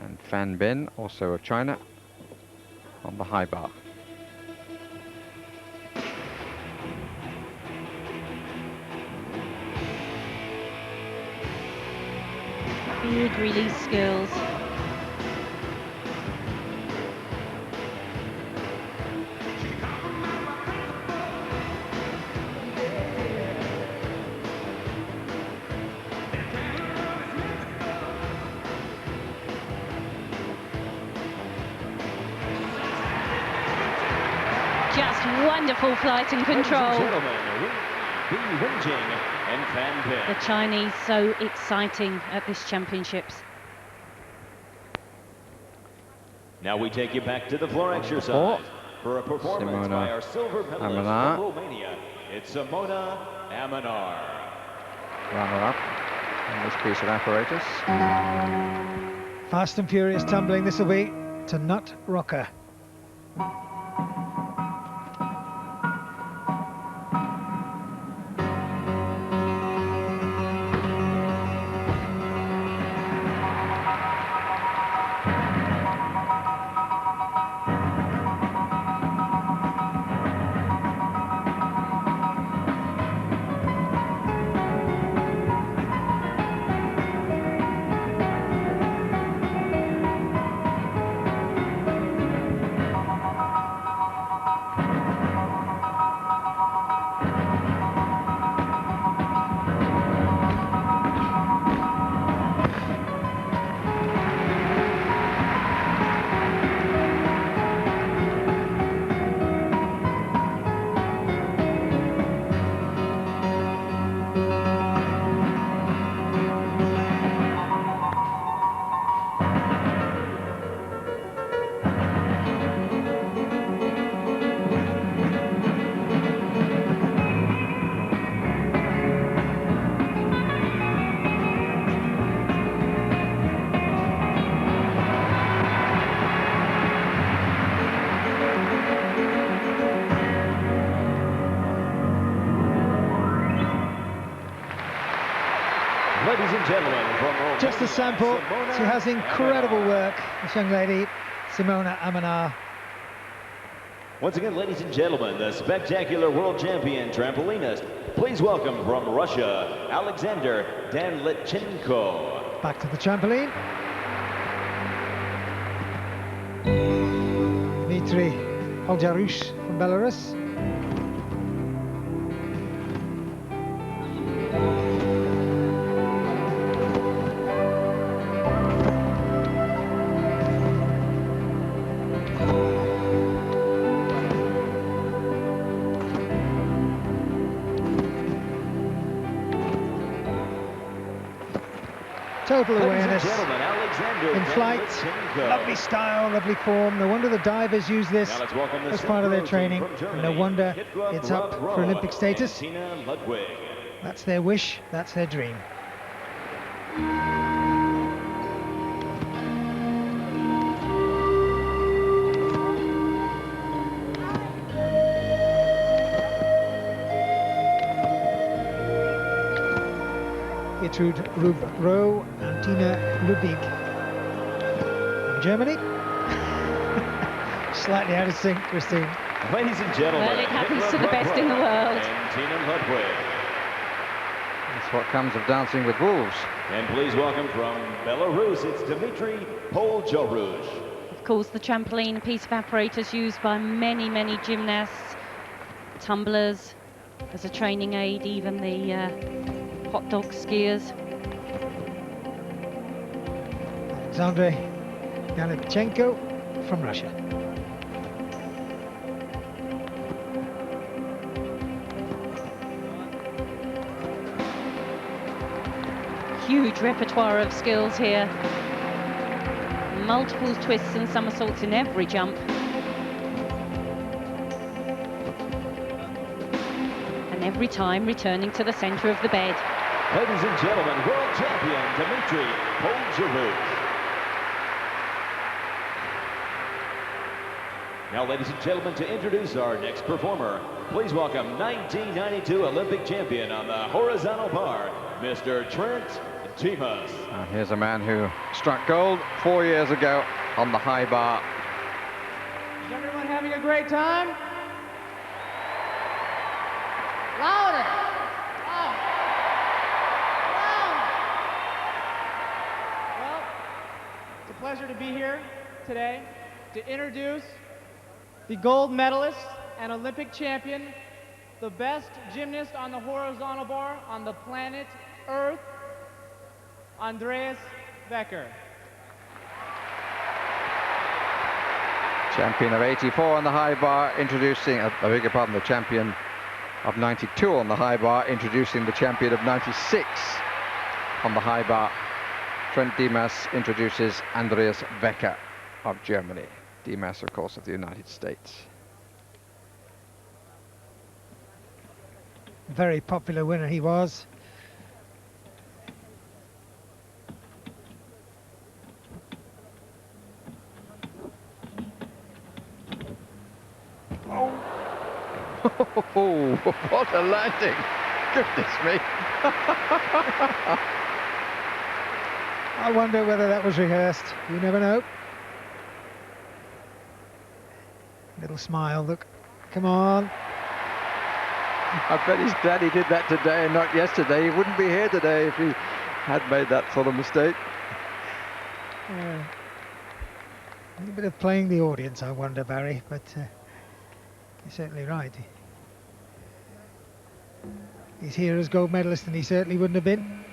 And Fan Bin, also of China, on the high bar. Good release skills. Just wonderful flight and control. The Chinese so exciting at this championships. Now we take you back to the floor exercise for a performance by our silver medalist from Romania. It's Simona Amanar. Runner-up in this piece of apparatus. Fast and furious tumbling this will be to Nut Rocker. Ladies and gentlemen, from Romania, just a sample. She has incredible work, this young lady, Simona Amanar. Once again, ladies and gentlemen, the spectacular world champion trampolinist. Please welcome from Russia, Alexander Danlichenko. Back to the trampoline. Dmitry Oljarush from Belarus. Total awareness in flight, lovely style, lovely form. No wonder the divers use this as part of their training. No wonder it's up for Olympic status. That's their wish, that's their dream. Gertrude Rubrow and Tina Lubig from Germany. Slightly out of sync, Christine. Ladies and gentlemen, well, it happens to the best in the world. And Tina Ludwig. That's what comes of dancing with wolves. And please welcome from Belarus, it's Dmitry Poljarush. Of course, the trampoline, a piece of apparatus used by many, many gymnasts, tumblers, as a training aid, even the hot dog skiers. Alexander Danlichenko from Russia. Huge repertoire of skills here. Multiple twists and somersaults in every jump. And and every time returning to the center of the bed. Ladies and gentlemen, world champion Dimitri Poljarut. Now, ladies and gentlemen, to introduce our next performer, please welcome 1992 Olympic champion on the horizontal bar, Mr. Trent Dimas. Here's a man who struck gold 4 years ago on the high bar. Is everyone having a great time? Louder! Loud! Loud! Well, it's a pleasure to be here today to introduce the gold medalist and Olympic champion, the best gymnast on the horizontal bar on the planet Earth, Andreas Becker. Champion of 84 on the high bar, introducing, I beg your pardon, the champion of 92 on the high bar, introducing the champion of 96 on the high bar. Trent Dimas introduces Andreas Becker of Germany. Dimas, of course, of the United States. Very popular winner he was. Oh, what a landing! Goodness me! I wonder whether that was rehearsed. You never know. Little smile, look. Come on. I bet he's glad he did that today and not yesterday. He wouldn't be here today if he had made that sort of mistake. A little bit of playing the audience, I wonder, Barry, but you're certainly right. He's here as gold medalist, and he certainly wouldn't have been.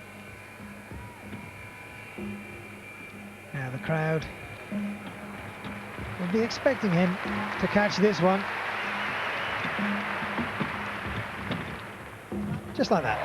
Now the crowd will be expecting him to catch this one. Just like that.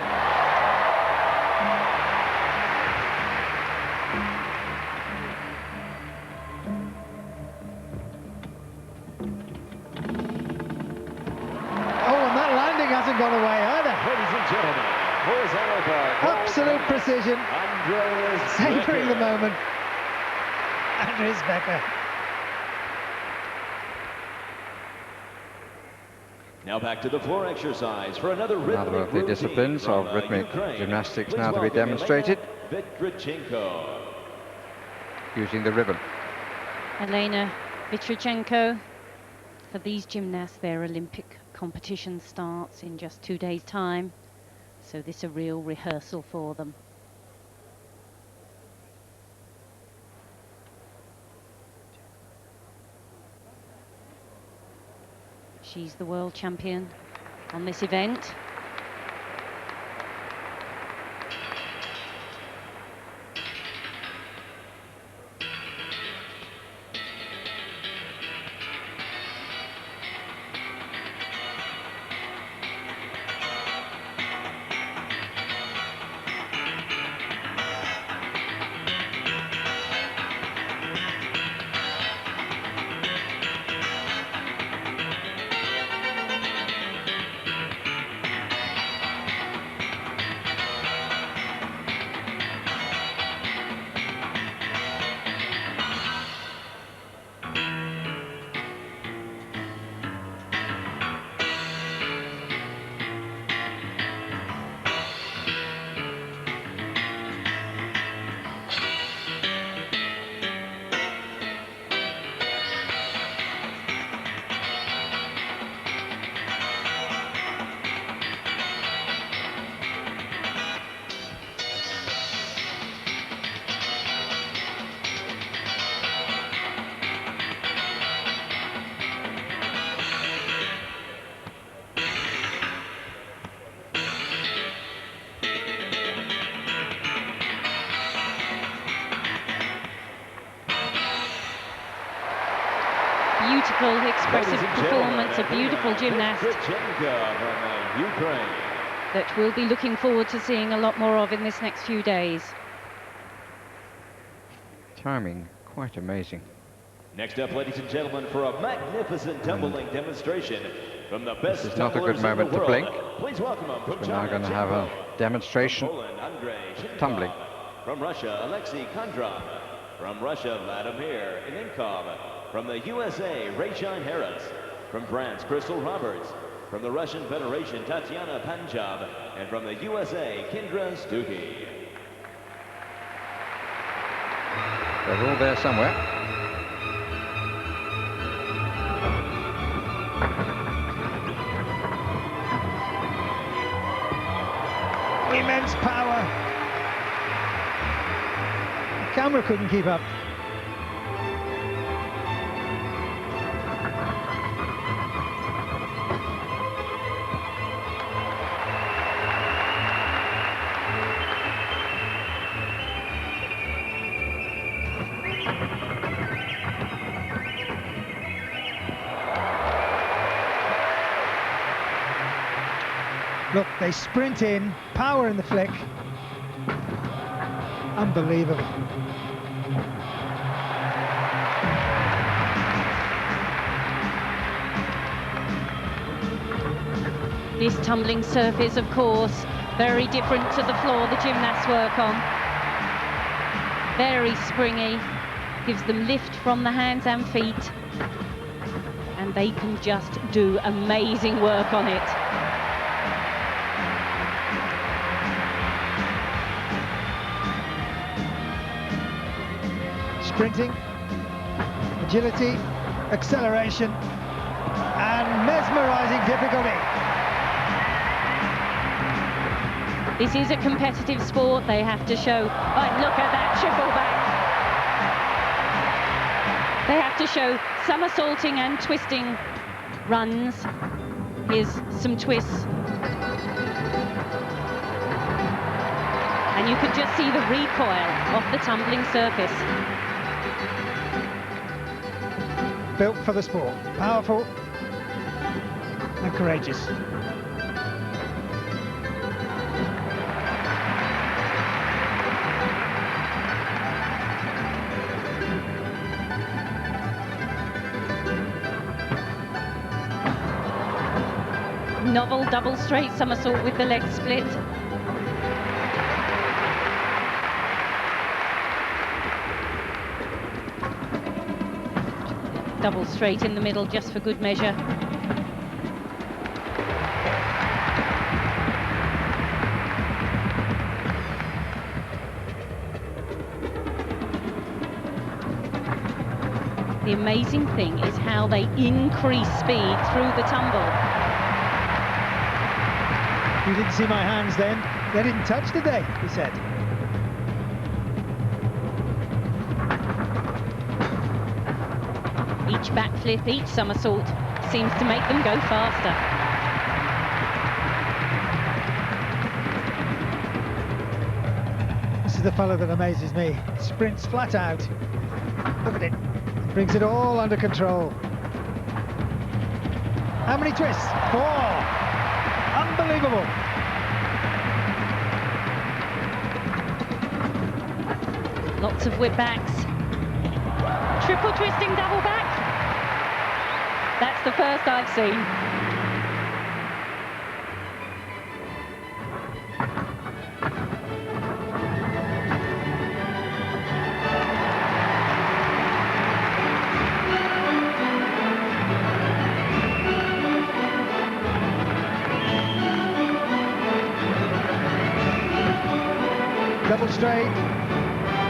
Oh, and that landing hasn't gone away either. Ladies and gentlemen, horizontal bar. Absolute precision. Andreas Savoring the Becker. moment. Andreas Becker. Now back to the floor exercise for another rhythmic Another of the routine disciplines from, of rhythmic Ukraine. gymnastics Please now to be welcome demonstrated. Elena Vitrichenko. Using the ribbon. Elena Vitrichenko. For these gymnasts, their Olympic competition starts in just 2 days' time. So this is a real rehearsal for them. She's the world champion on this event. Beautiful, expressive performance, a beautiful gymnast that we'll be looking forward to seeing a lot more of in this next few days. Timing, quite amazing. Next up, ladies and gentlemen, for a magnificent tumbling demonstration from the best This is not a good tumblers in the moment to world. blink. Please welcome them from We're China, now going to have a demonstration from Poland, Andrei Shinkov. tumbling. From Russia, Alexei Kondrov. From Russia, Vladimir Ilinkov. From the USA, Rayshine Harris. From France, Crystal Roberts. From the Russian Federation, Tatiana Panjab. And from the USA, Kindra Stuckey. They're all there somewhere. Immense power. The camera couldn't keep up. Look, they sprint in, power in the flick. Unbelievable. This tumbling surface, of course, very different to the floor the gymnasts work on. Very springy, gives them lift from the hands and feet, and they can just do amazing work on it. Sprinting, agility, acceleration, and mesmerizing difficulty. This is a competitive sport. They have to show, oh, look at that triple back. They have to show somersaulting and twisting runs. Here's some twists. And you can just see the recoil off the tumbling surface. Built for the sport, powerful and courageous. Novel double straight somersault with the leg split. Double straight in the middle just for good measure. The amazing thing is how they increase speed through the tumble. You didn't see my hands then. They didn't touch, did they? He said. Each backflip, each somersault seems to make them go faster. This is the fellow that amazes me. Sprints flat out. Look at it. Brings it all under control. How many twists? 4. Unbelievable. Lots of whip backs. Triple twisting double back. That's the first I've seen. Double straight.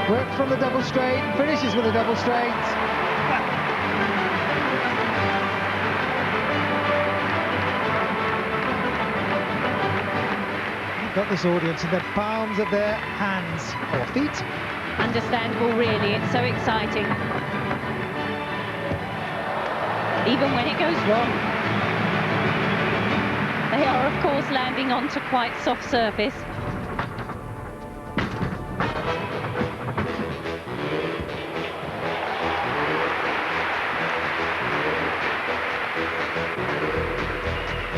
Work from the double straight. Finishes with a double straight. Got this audience in the palms of their hands or feet. Understandable, really. It's so exciting. Even when it goes wrong. They are, of course, landing onto quite soft surface.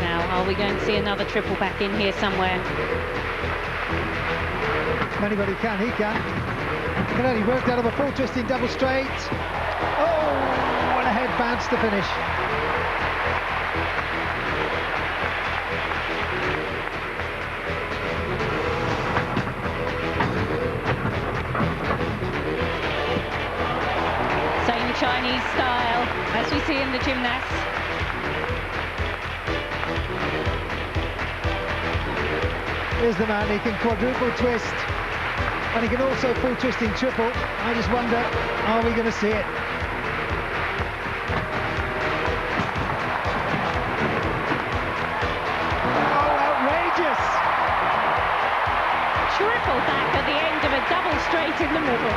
Now, are we going to see another triple back in here somewhere? If anybody can, he can. He can only work out of a full twisting double straight. Oh! bounce to finish. Same Chinese style as we see in the gymnasts. Here's the man, he can quadruple twist, and he can also full twist in triple. I just wonder, are we going to see it? Oh, outrageous! Triple back at the end of a double straight in the middle.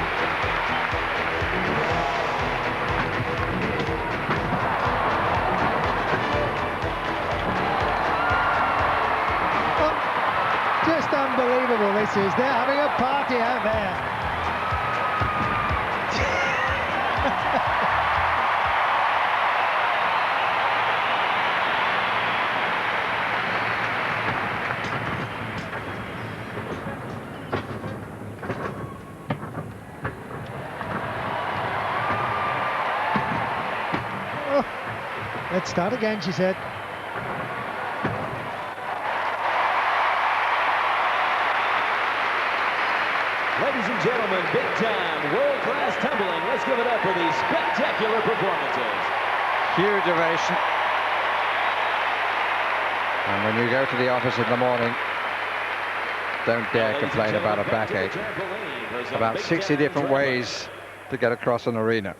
Just unbelievable this is. They're having a party out there. Oh, let's start again, she said. Ladies and gentlemen, big-time, world-class tumbling. Let's give it up for these spectacular performances. Huge ovation. And when you go to the office in the morning, don't dare complain about a backache. About 60 different ways to get across an arena.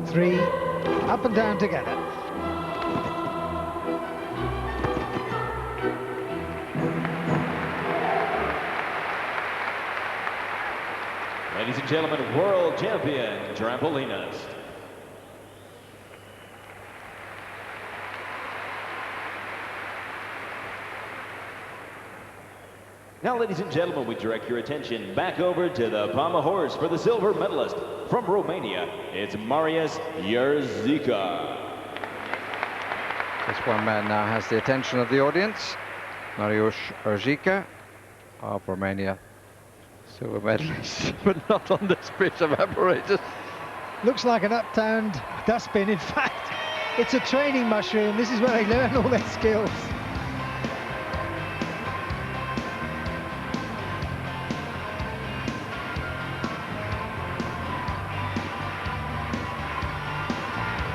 Three, up and down together. Ladies and gentlemen, world champion, trampolinist. Now, ladies and gentlemen, we direct your attention back over to the Palma horse for the silver medalist from Romania. It's Marius Jerzica. This one man now has the attention of the audience. Marius Jerzica of Romania. Silver medalist, but not on this bit of apparatus. Looks like an upturned dustbin. In fact, it's a training mushroom. This is where they learn all their skills.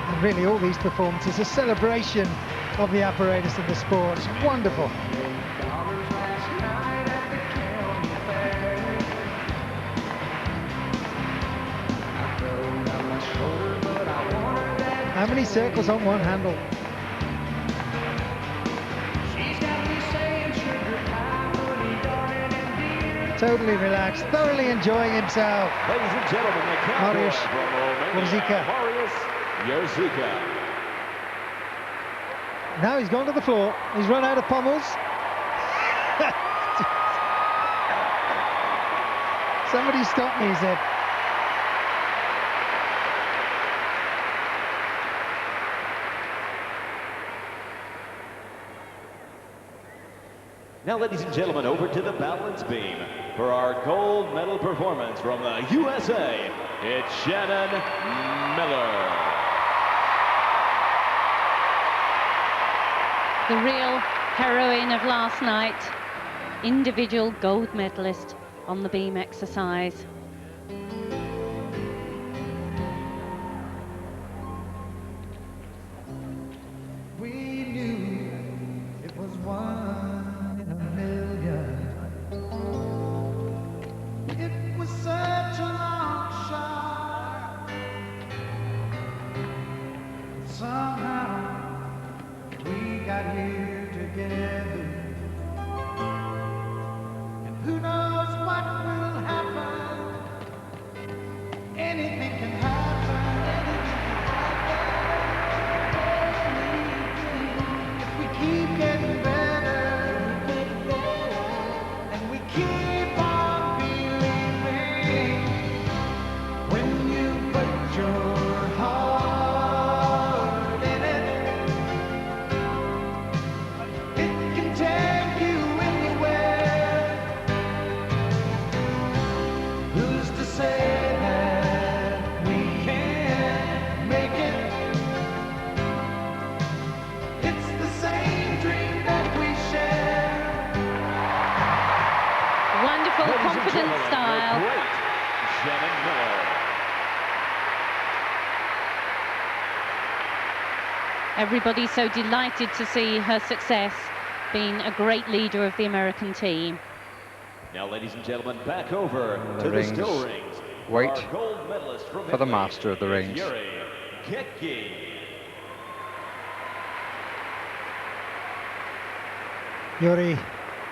And really, all these performances, a celebration of the apparatus and the sport. It's wonderful. How many circles on one handle? Totally relaxed, thoroughly enjoying himself. Ladies and gentlemen, the Marius Jerzica. Marius Jerzica. Now he's gone to the floor. He's run out of pommels. Somebody stop me, he said. Now, ladies and gentlemen, over to the balance beam for our gold medal performance from the USA. It's Shannon Miller. The real heroine of last night, individual gold medalist on the beam exercise. We knew it was one in a million. It was such a long shot. Somehow we got here together. And who knows what will happen Everybody's so delighted to see her success, being a great leader of the American team. Now, ladies and gentlemen, back over to the still rings. Wait gold medalist from for the master of the rings. Yuri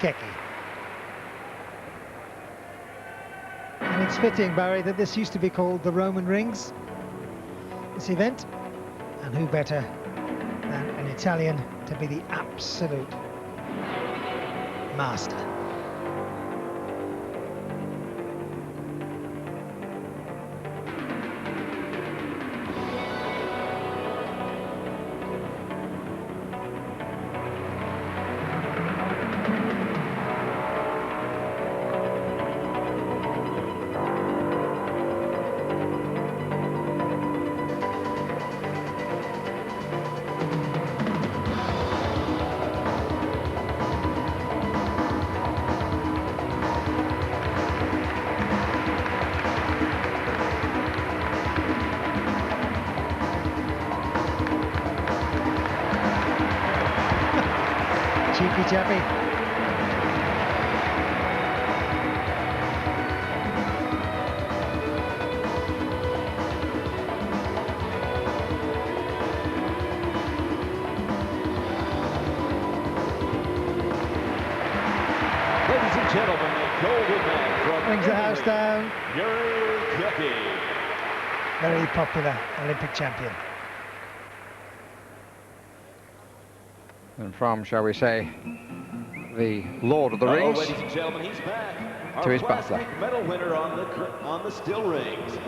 Keki. And it's fitting, Barry, that this used to be called the Roman Rings, this event, and who better than an Italian to be the absolute master. Cheeky chappy. Ladies and gentlemen, the golden man from Brings the house down. Yuri Keki. Very popular Olympic champion. And from, shall we say, the Lord of the Rings, ladies and gentlemen, he's back. to his Our butler. plastic medal winner on the still rings.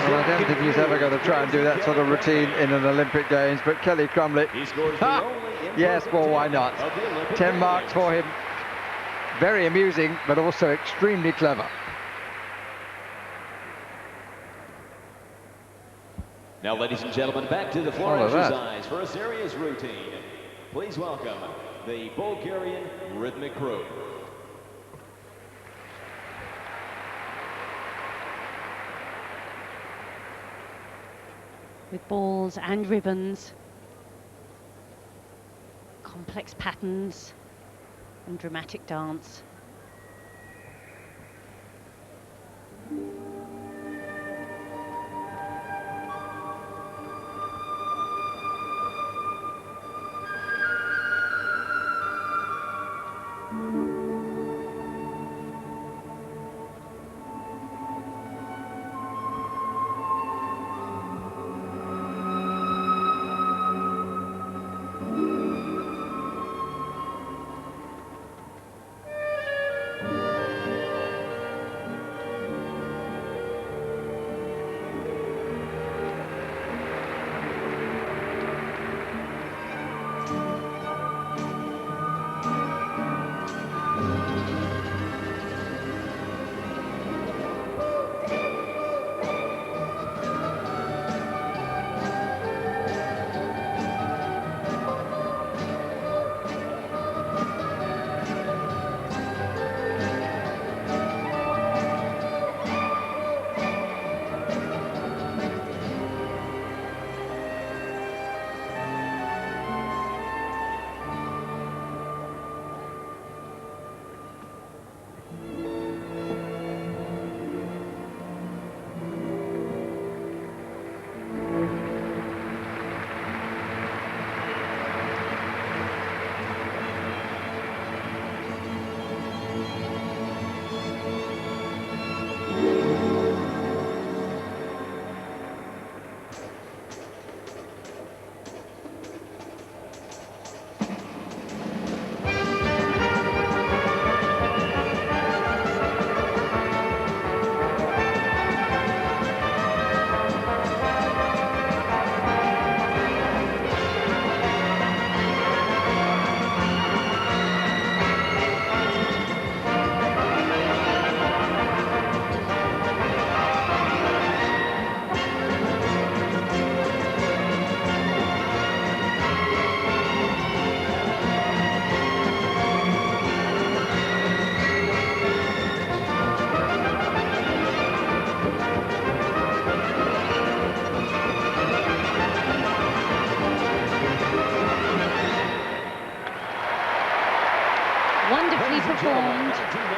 Well, I don't think he's ever going to try and do that sort of routine in an Olympic Games, but Kelly Crumley, yes, well, why not? 10 marks for him. Very amusing, but also extremely clever. Now, ladies and gentlemen, back to the floor exercise for a serious routine. Please welcome the Bulgarian rhythmic crew. With balls and ribbons, complex patterns and dramatic dance.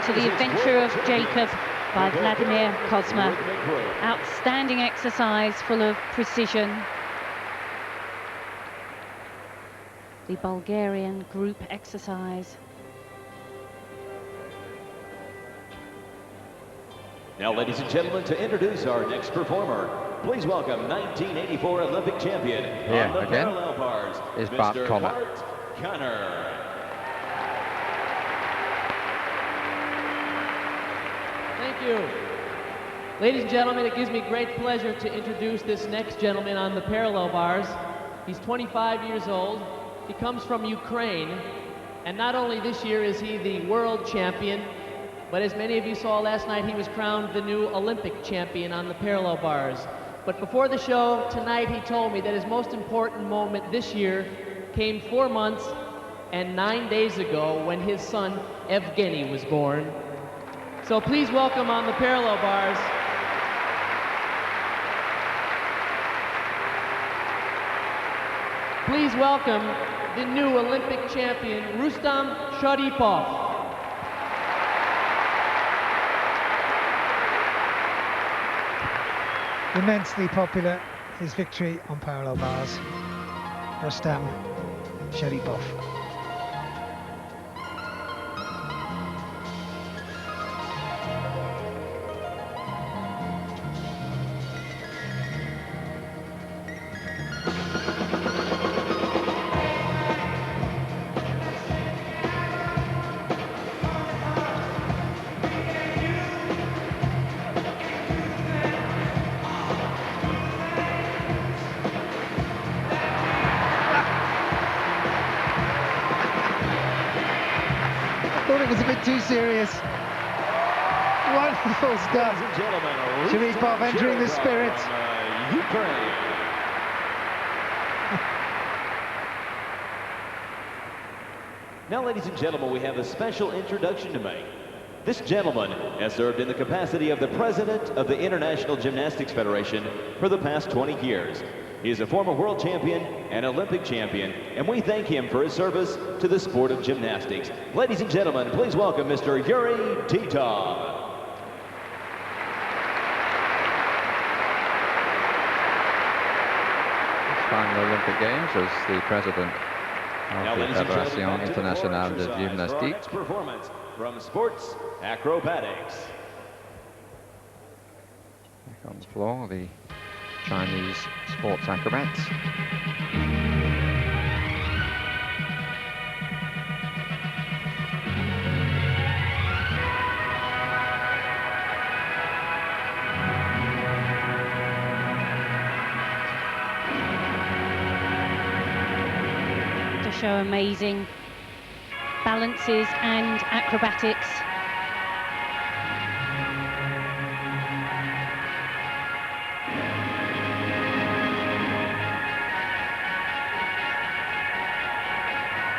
to the adventure of Jacob by Vladimir Kozma. Outstanding exercise, full of precision. The Bulgarian group exercise. Now, ladies and gentlemen, to introduce our next performer, please welcome 1984 Olympic champion on the parallel bars, is Bart Mr. Connor. Bart Connor. Thank you. Ladies and gentlemen, it gives me great pleasure to introduce this next gentleman on the parallel bars. He's 25 years old. He comes from Ukraine, and not only this year is he the world champion, but as many of you saw last night, he was crowned the new Olympic champion on the parallel bars. But before the show tonight, he told me that his most important moment this year came 4 months and 9 days ago when his son Evgeny was born. So please welcome on the parallel bars, please welcome the new Olympic champion, Rustam Sharipov. Immensely popular, his victory on parallel bars. Rustam Sharipov. It was a bit too serious. Wonderful stuff. Sharipov entering the spirit. Ukraine. Now, ladies and gentlemen, we have a special introduction to make. This gentleman has served in the capacity of the president of the International Gymnastics Federation for the past 20 years. He is a former world champion and Olympic champion, and we thank him for his service to the sport of gymnastics. Ladies and gentlemen, please welcome Mr. Yuri Titov. Final Olympic Games as the president of the Fédération Internationale de Gymnastique. Performance from sports acrobatics. Back on the floor, the Chinese sports acrobats. To show amazing balances and acrobatics.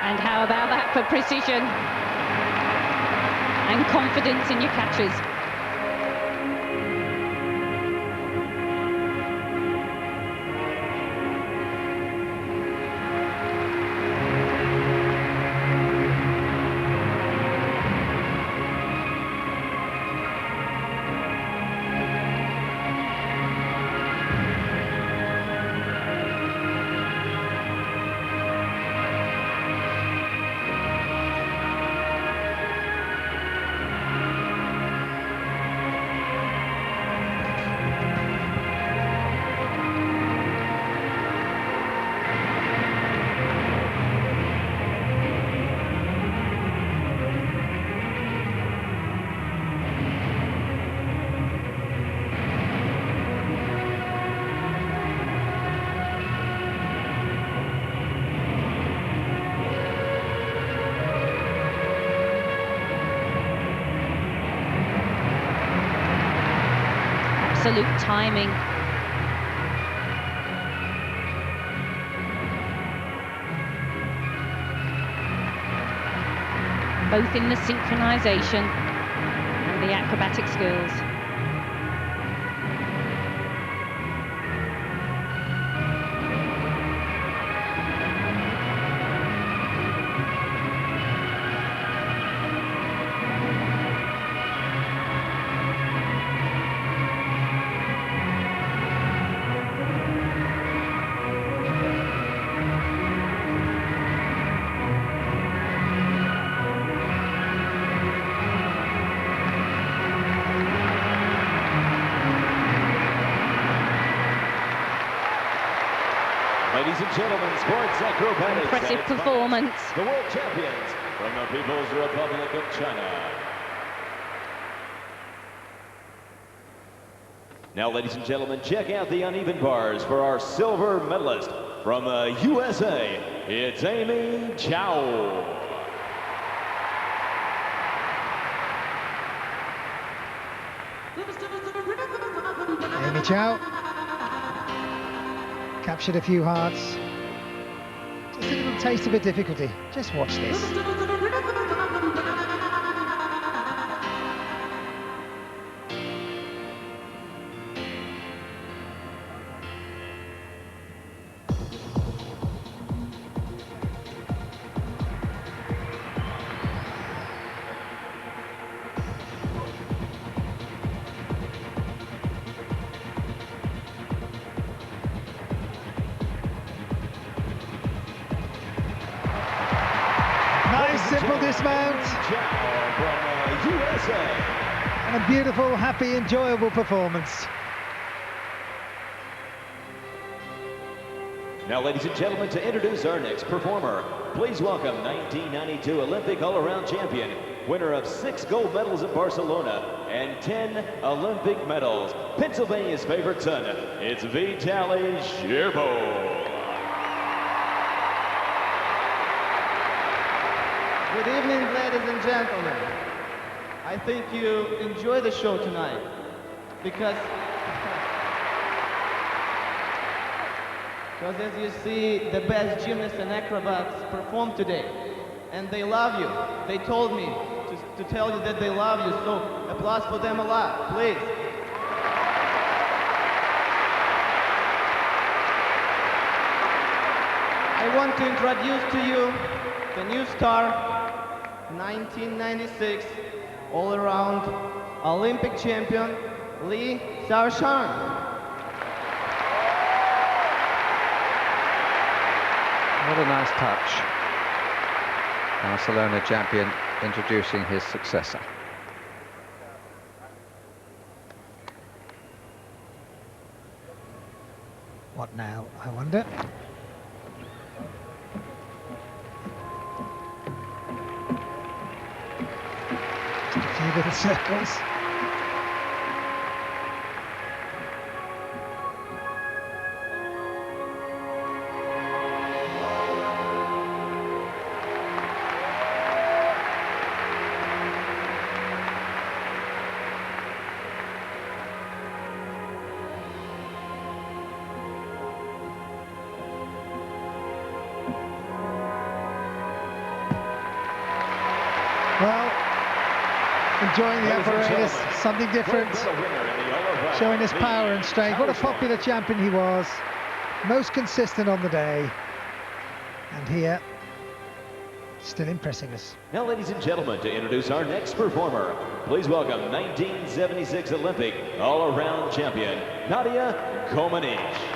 And how about that for precision and confidence in your catches? Absolute timing. Both in the synchronization and the acrobatic skills. Ladies and gentlemen, sports acrobatics. Impressive performance. The world champions from the People's Republic of China. Now, ladies and gentlemen, check out the uneven bars for our silver medalist from the USA. It's Amy Chow. Amy Chow captured a few hearts. Just a little taste of a difficulty. Just watch this. Simple dismount. And a beautiful, happy, enjoyable performance. Now, ladies and gentlemen, to introduce our next performer, please welcome 1992 Olympic all-around champion, winner of 6 gold medals in Barcelona and 10 Olympic medals, Pennsylvania's favorite son, it's Vitaly Sherbo. Good evening, ladies and gentlemen. I think you enjoy the show tonight because as you see the best gymnasts and acrobats perform today, and they love you. They told me to tell you that they love you, so applause for them a lot, please. I want to introduce to you the new star, 1996 all-around Olympic champion, Lee Saorshan. What a nice touch. Barcelona champion introducing his successor. What now, I wonder? Just a few little circles. Well, enjoying the apparatus, something different, showing his power and strength. What a popular champion he was, most consistent on the day, and here, still impressing us. Now, ladies and gentlemen, to introduce our next performer, please welcome 1976 Olympic all-around champion, Nadia Comaneci.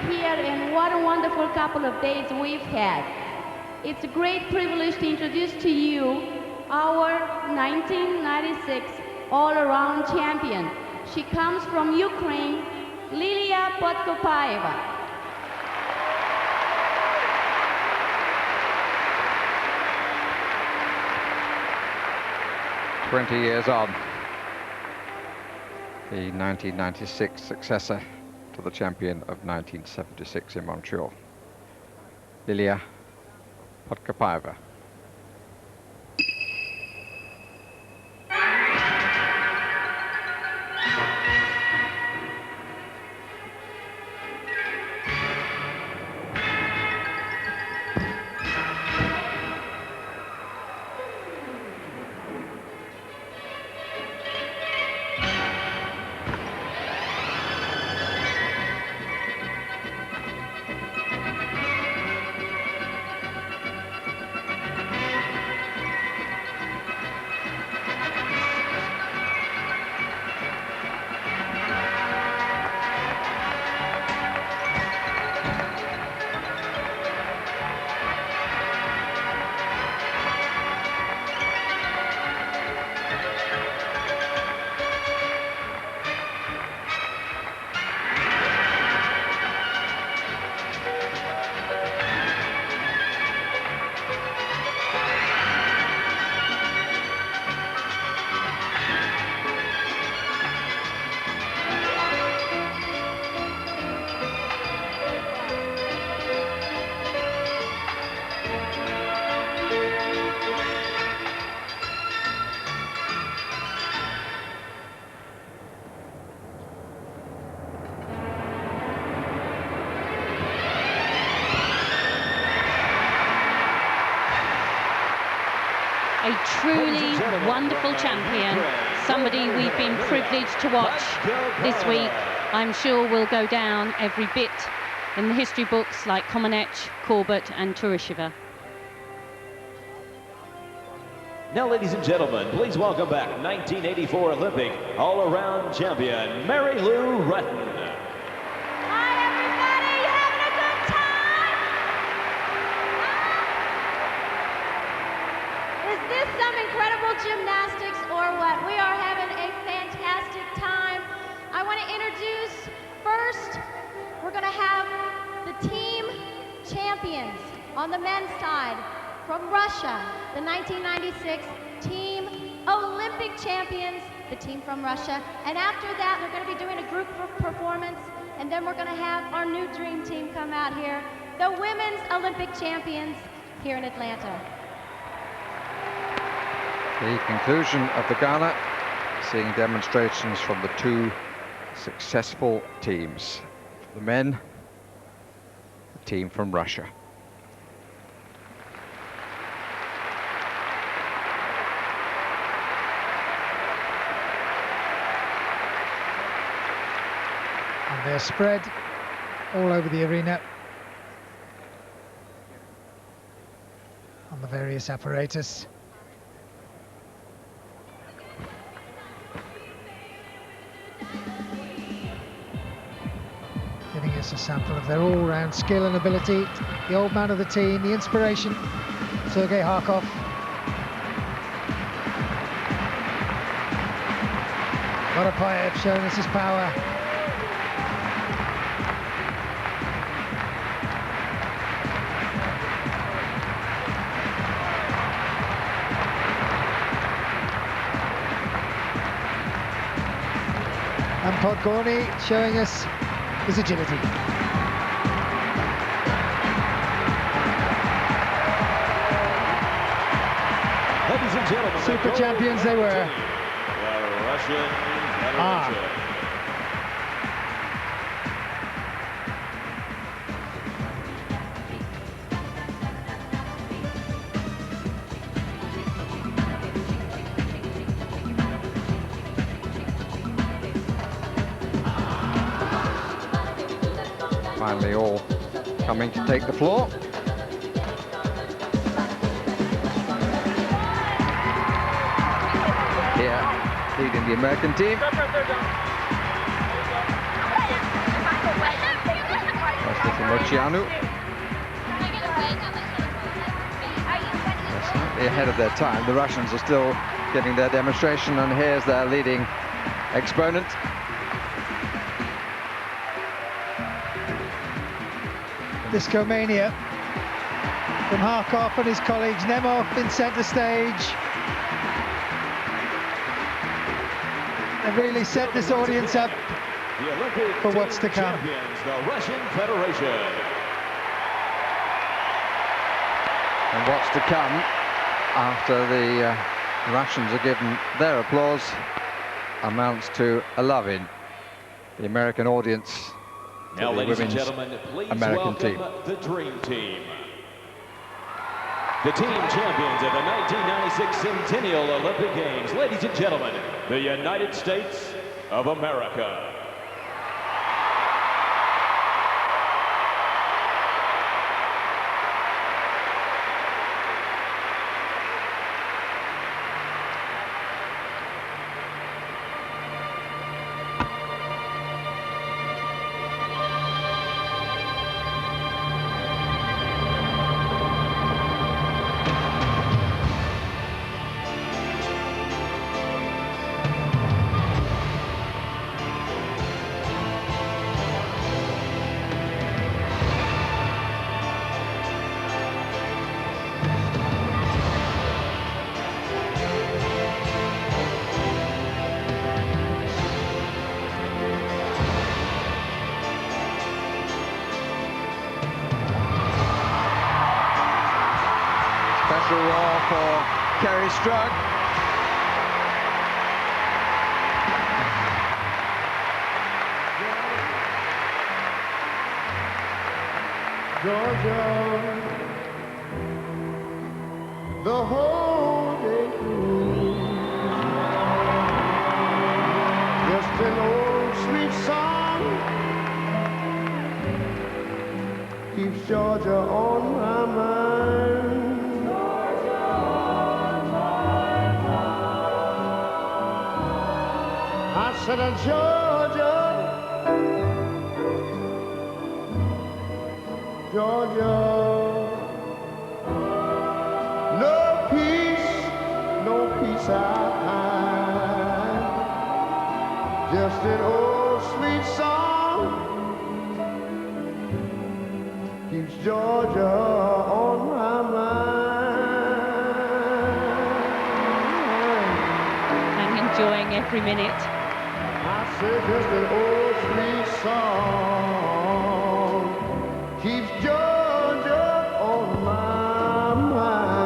Here, and what a wonderful couple of days we've had. It's a great privilege to introduce to you our 1996 all-around champion. She comes from Ukraine, Lilia Podkopaeva. "20 years on, the 1996 successor to the champion of 1976 in Montreal, Lilia Podkopaeva. a truly wonderful champion, somebody we've been privileged to watch this week. I'm sure will go down every bit in the history books like Comaneci, Corbett and Turisheva. Now, ladies and gentlemen, please welcome back 1984 Olympic all-around champion, Mary Lou Retton. Hi, everybody. You having a good time? Is this some incredible gymnastics or what? We are having a fantastic time. I want to introduce first, we're going to have the team champions on the men's side from Russia, the 1996 team Olympic champions, the team from Russia. And after that, they're going to be doing a group performance, and then we're going to have our new dream team come out here, the women's Olympic champions here in Atlanta. The conclusion of the gala, seeing demonstrations from the two successful teams. The men, the team from Russia. And they're spread all over the arena on the various apparatus. Giving us a sample of their all-round skill and ability. The old man of the team, the inspiration, Sergei Harkov. Voropayev showing us his power. And Podgorny showing us his agility. Ladies and gentlemen, super champions they were. The Russian Federation. Finally all coming to take the floor. Here, leading the American team. Luciano. Slightly ahead of their time. The Russians are still getting their demonstration, and here's their leading exponent. Discomania from Harkov and his colleagues. Nemov in centre stage. They've really set this audience up for what's to come. The Russian Federation. And what's to come after the Russians are given their applause amounts to a love-in. The American audience. Now, ladies and gentlemen, please American welcome team. the Dream Team. The team champions of the 1996 Centennial Olympic Games. Ladies and gentlemen, the United States of America. Special roar for Kerry Strug. Georgia, the whole day Georgia on my mind. Georgia on my mind. I said, Georgia, Georgia, no peace I find, just an old sweet song keeps Georgia on my mind. I'm enjoying every minute. I said just an old sweet song keeps Georgia on my mind.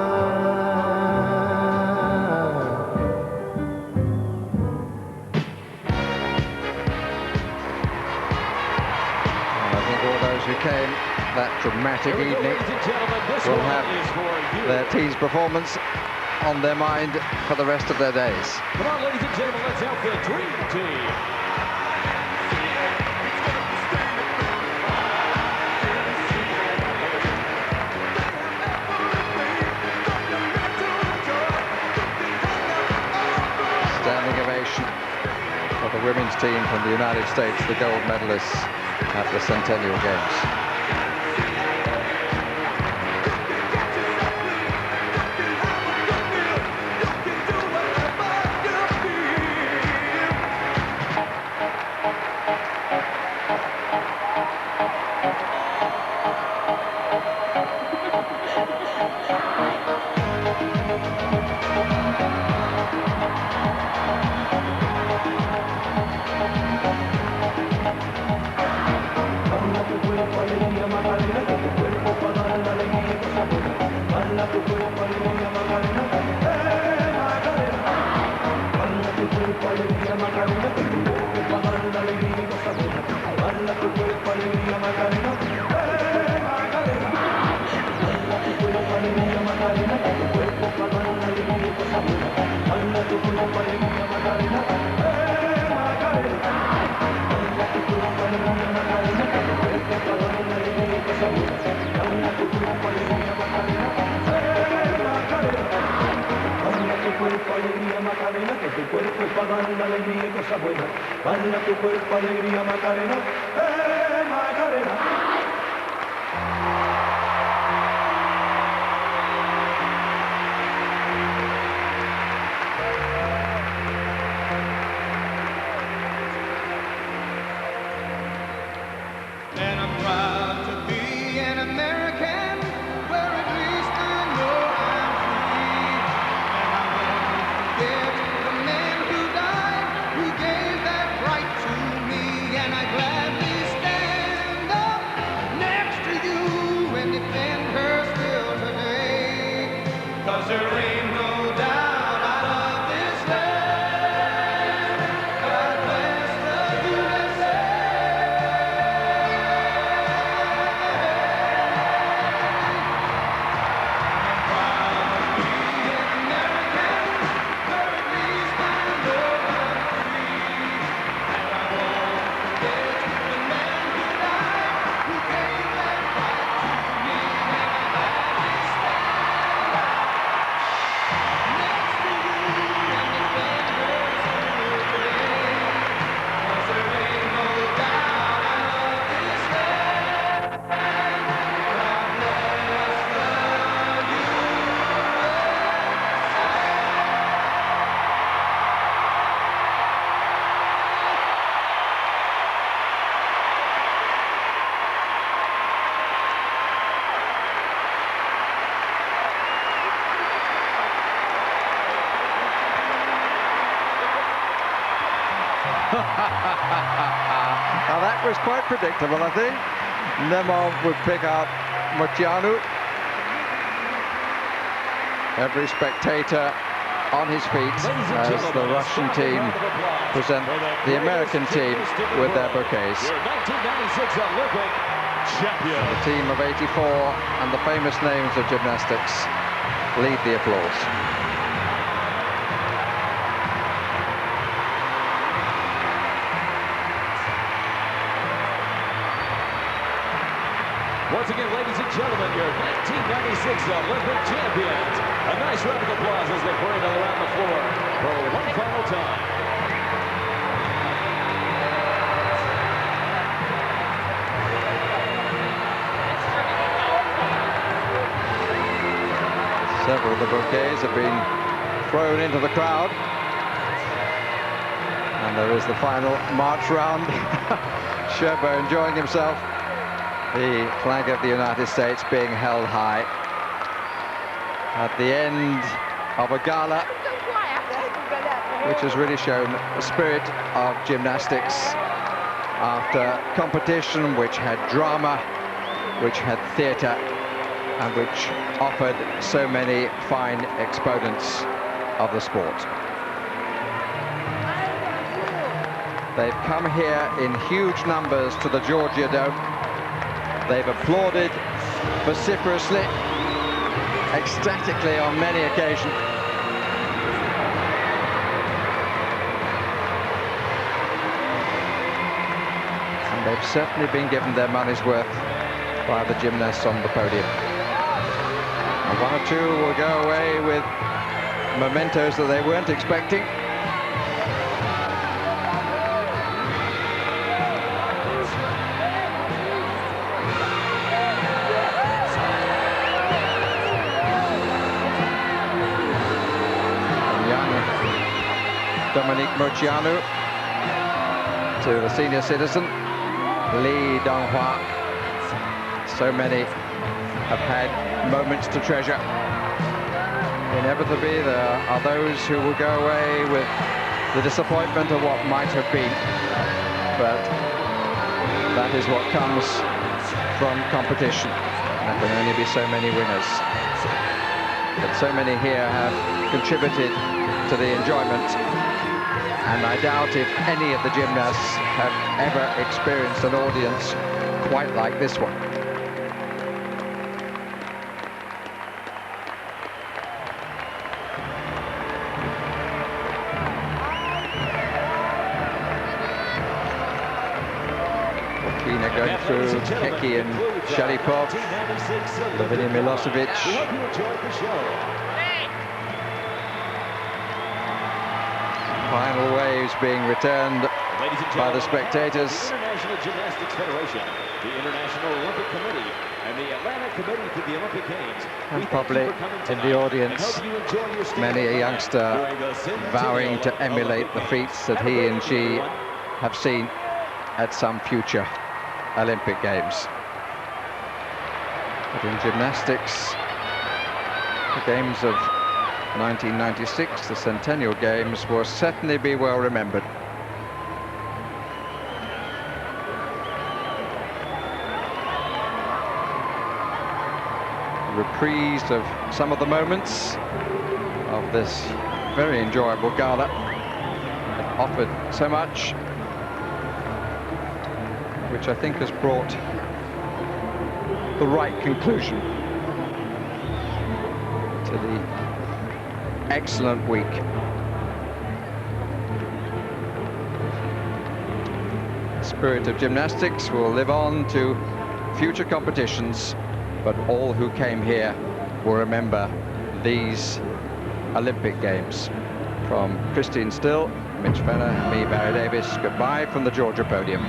I think all those who came that dramatic evening will have their team's performance on their mind for the rest of their days. Come on, ladies and gentlemen, let's have the Dream Team. Standing ovation for the women's team from the United States, the gold medalists at the Centennial Games. Macarena, que tu cuerpo es para dar la alegría y cosas buenas. Baila tu cuerpo, alegría, Macarena, Macarena. And I'm proud to be an American, where at least I know I'm free. And I won't forget the man who died, who gave that right to me. And I gladly stand up next to you and defend her still today. 'Cause there ain't no doubt I love this land. God bless the USA. Now that was quite predictable, I think. Nemov would pick up Moceanu. Every spectator on his feet as the Russian team present the American team with their bouquets. Your 1996 Olympic champion. The team of '84 and the famous names of gymnastics lead the applause. Once again, ladies and gentlemen, your 1996 Olympic champions. A nice round of applause as they parade all around the floor for one final time. Several of the bouquets have been thrown into the crowd. And there is the final march round. Sherbo enjoying himself. The flag of the United States being held high. At the end of a gala which has really shown the spirit of gymnastics after competition which had drama, which had theatre, and which offered so many fine exponents of the sport. They've come here in huge numbers to the Georgia Dome. They've applauded vociferously, ecstatically on many occasions. And they've certainly been given their money's worth by the gymnasts on the podium. And one or two will go away with mementos that they weren't expecting. Dominique Moceanu to the senior citizen Lee Donghua. So many have had moments to treasure. Inevitably there are those who will go away with the disappointment of what might have been, but that is what comes from competition. There can only be so many winners, but so many here have contributed to the enjoyment. And I doubt if any of the gymnasts have ever experienced an audience quite like this one. Kina going through Keki and Sharipov, Lavinia Milosevic. Final waves being returned by the spectators. The International Gymnastics Federation, the International Olympic Committee, and the Atlanta Committee for the Olympic Games. And probably in the audience, many a youngster vowing to emulate the feats that he and she have seen at some future Olympic Games. But in gymnastics, the games of 1996, the Centennial Games, will certainly be well remembered. A reprise of some of the moments of this very enjoyable gala. It offered so much, which I think has brought the right conclusion to the excellent week. The spirit of gymnastics will live on to future competitions, but all who came here will remember these Olympic Games. From Christine Still, Mitch Fenner, and me, Barry Davis, goodbye from the Georgia podium.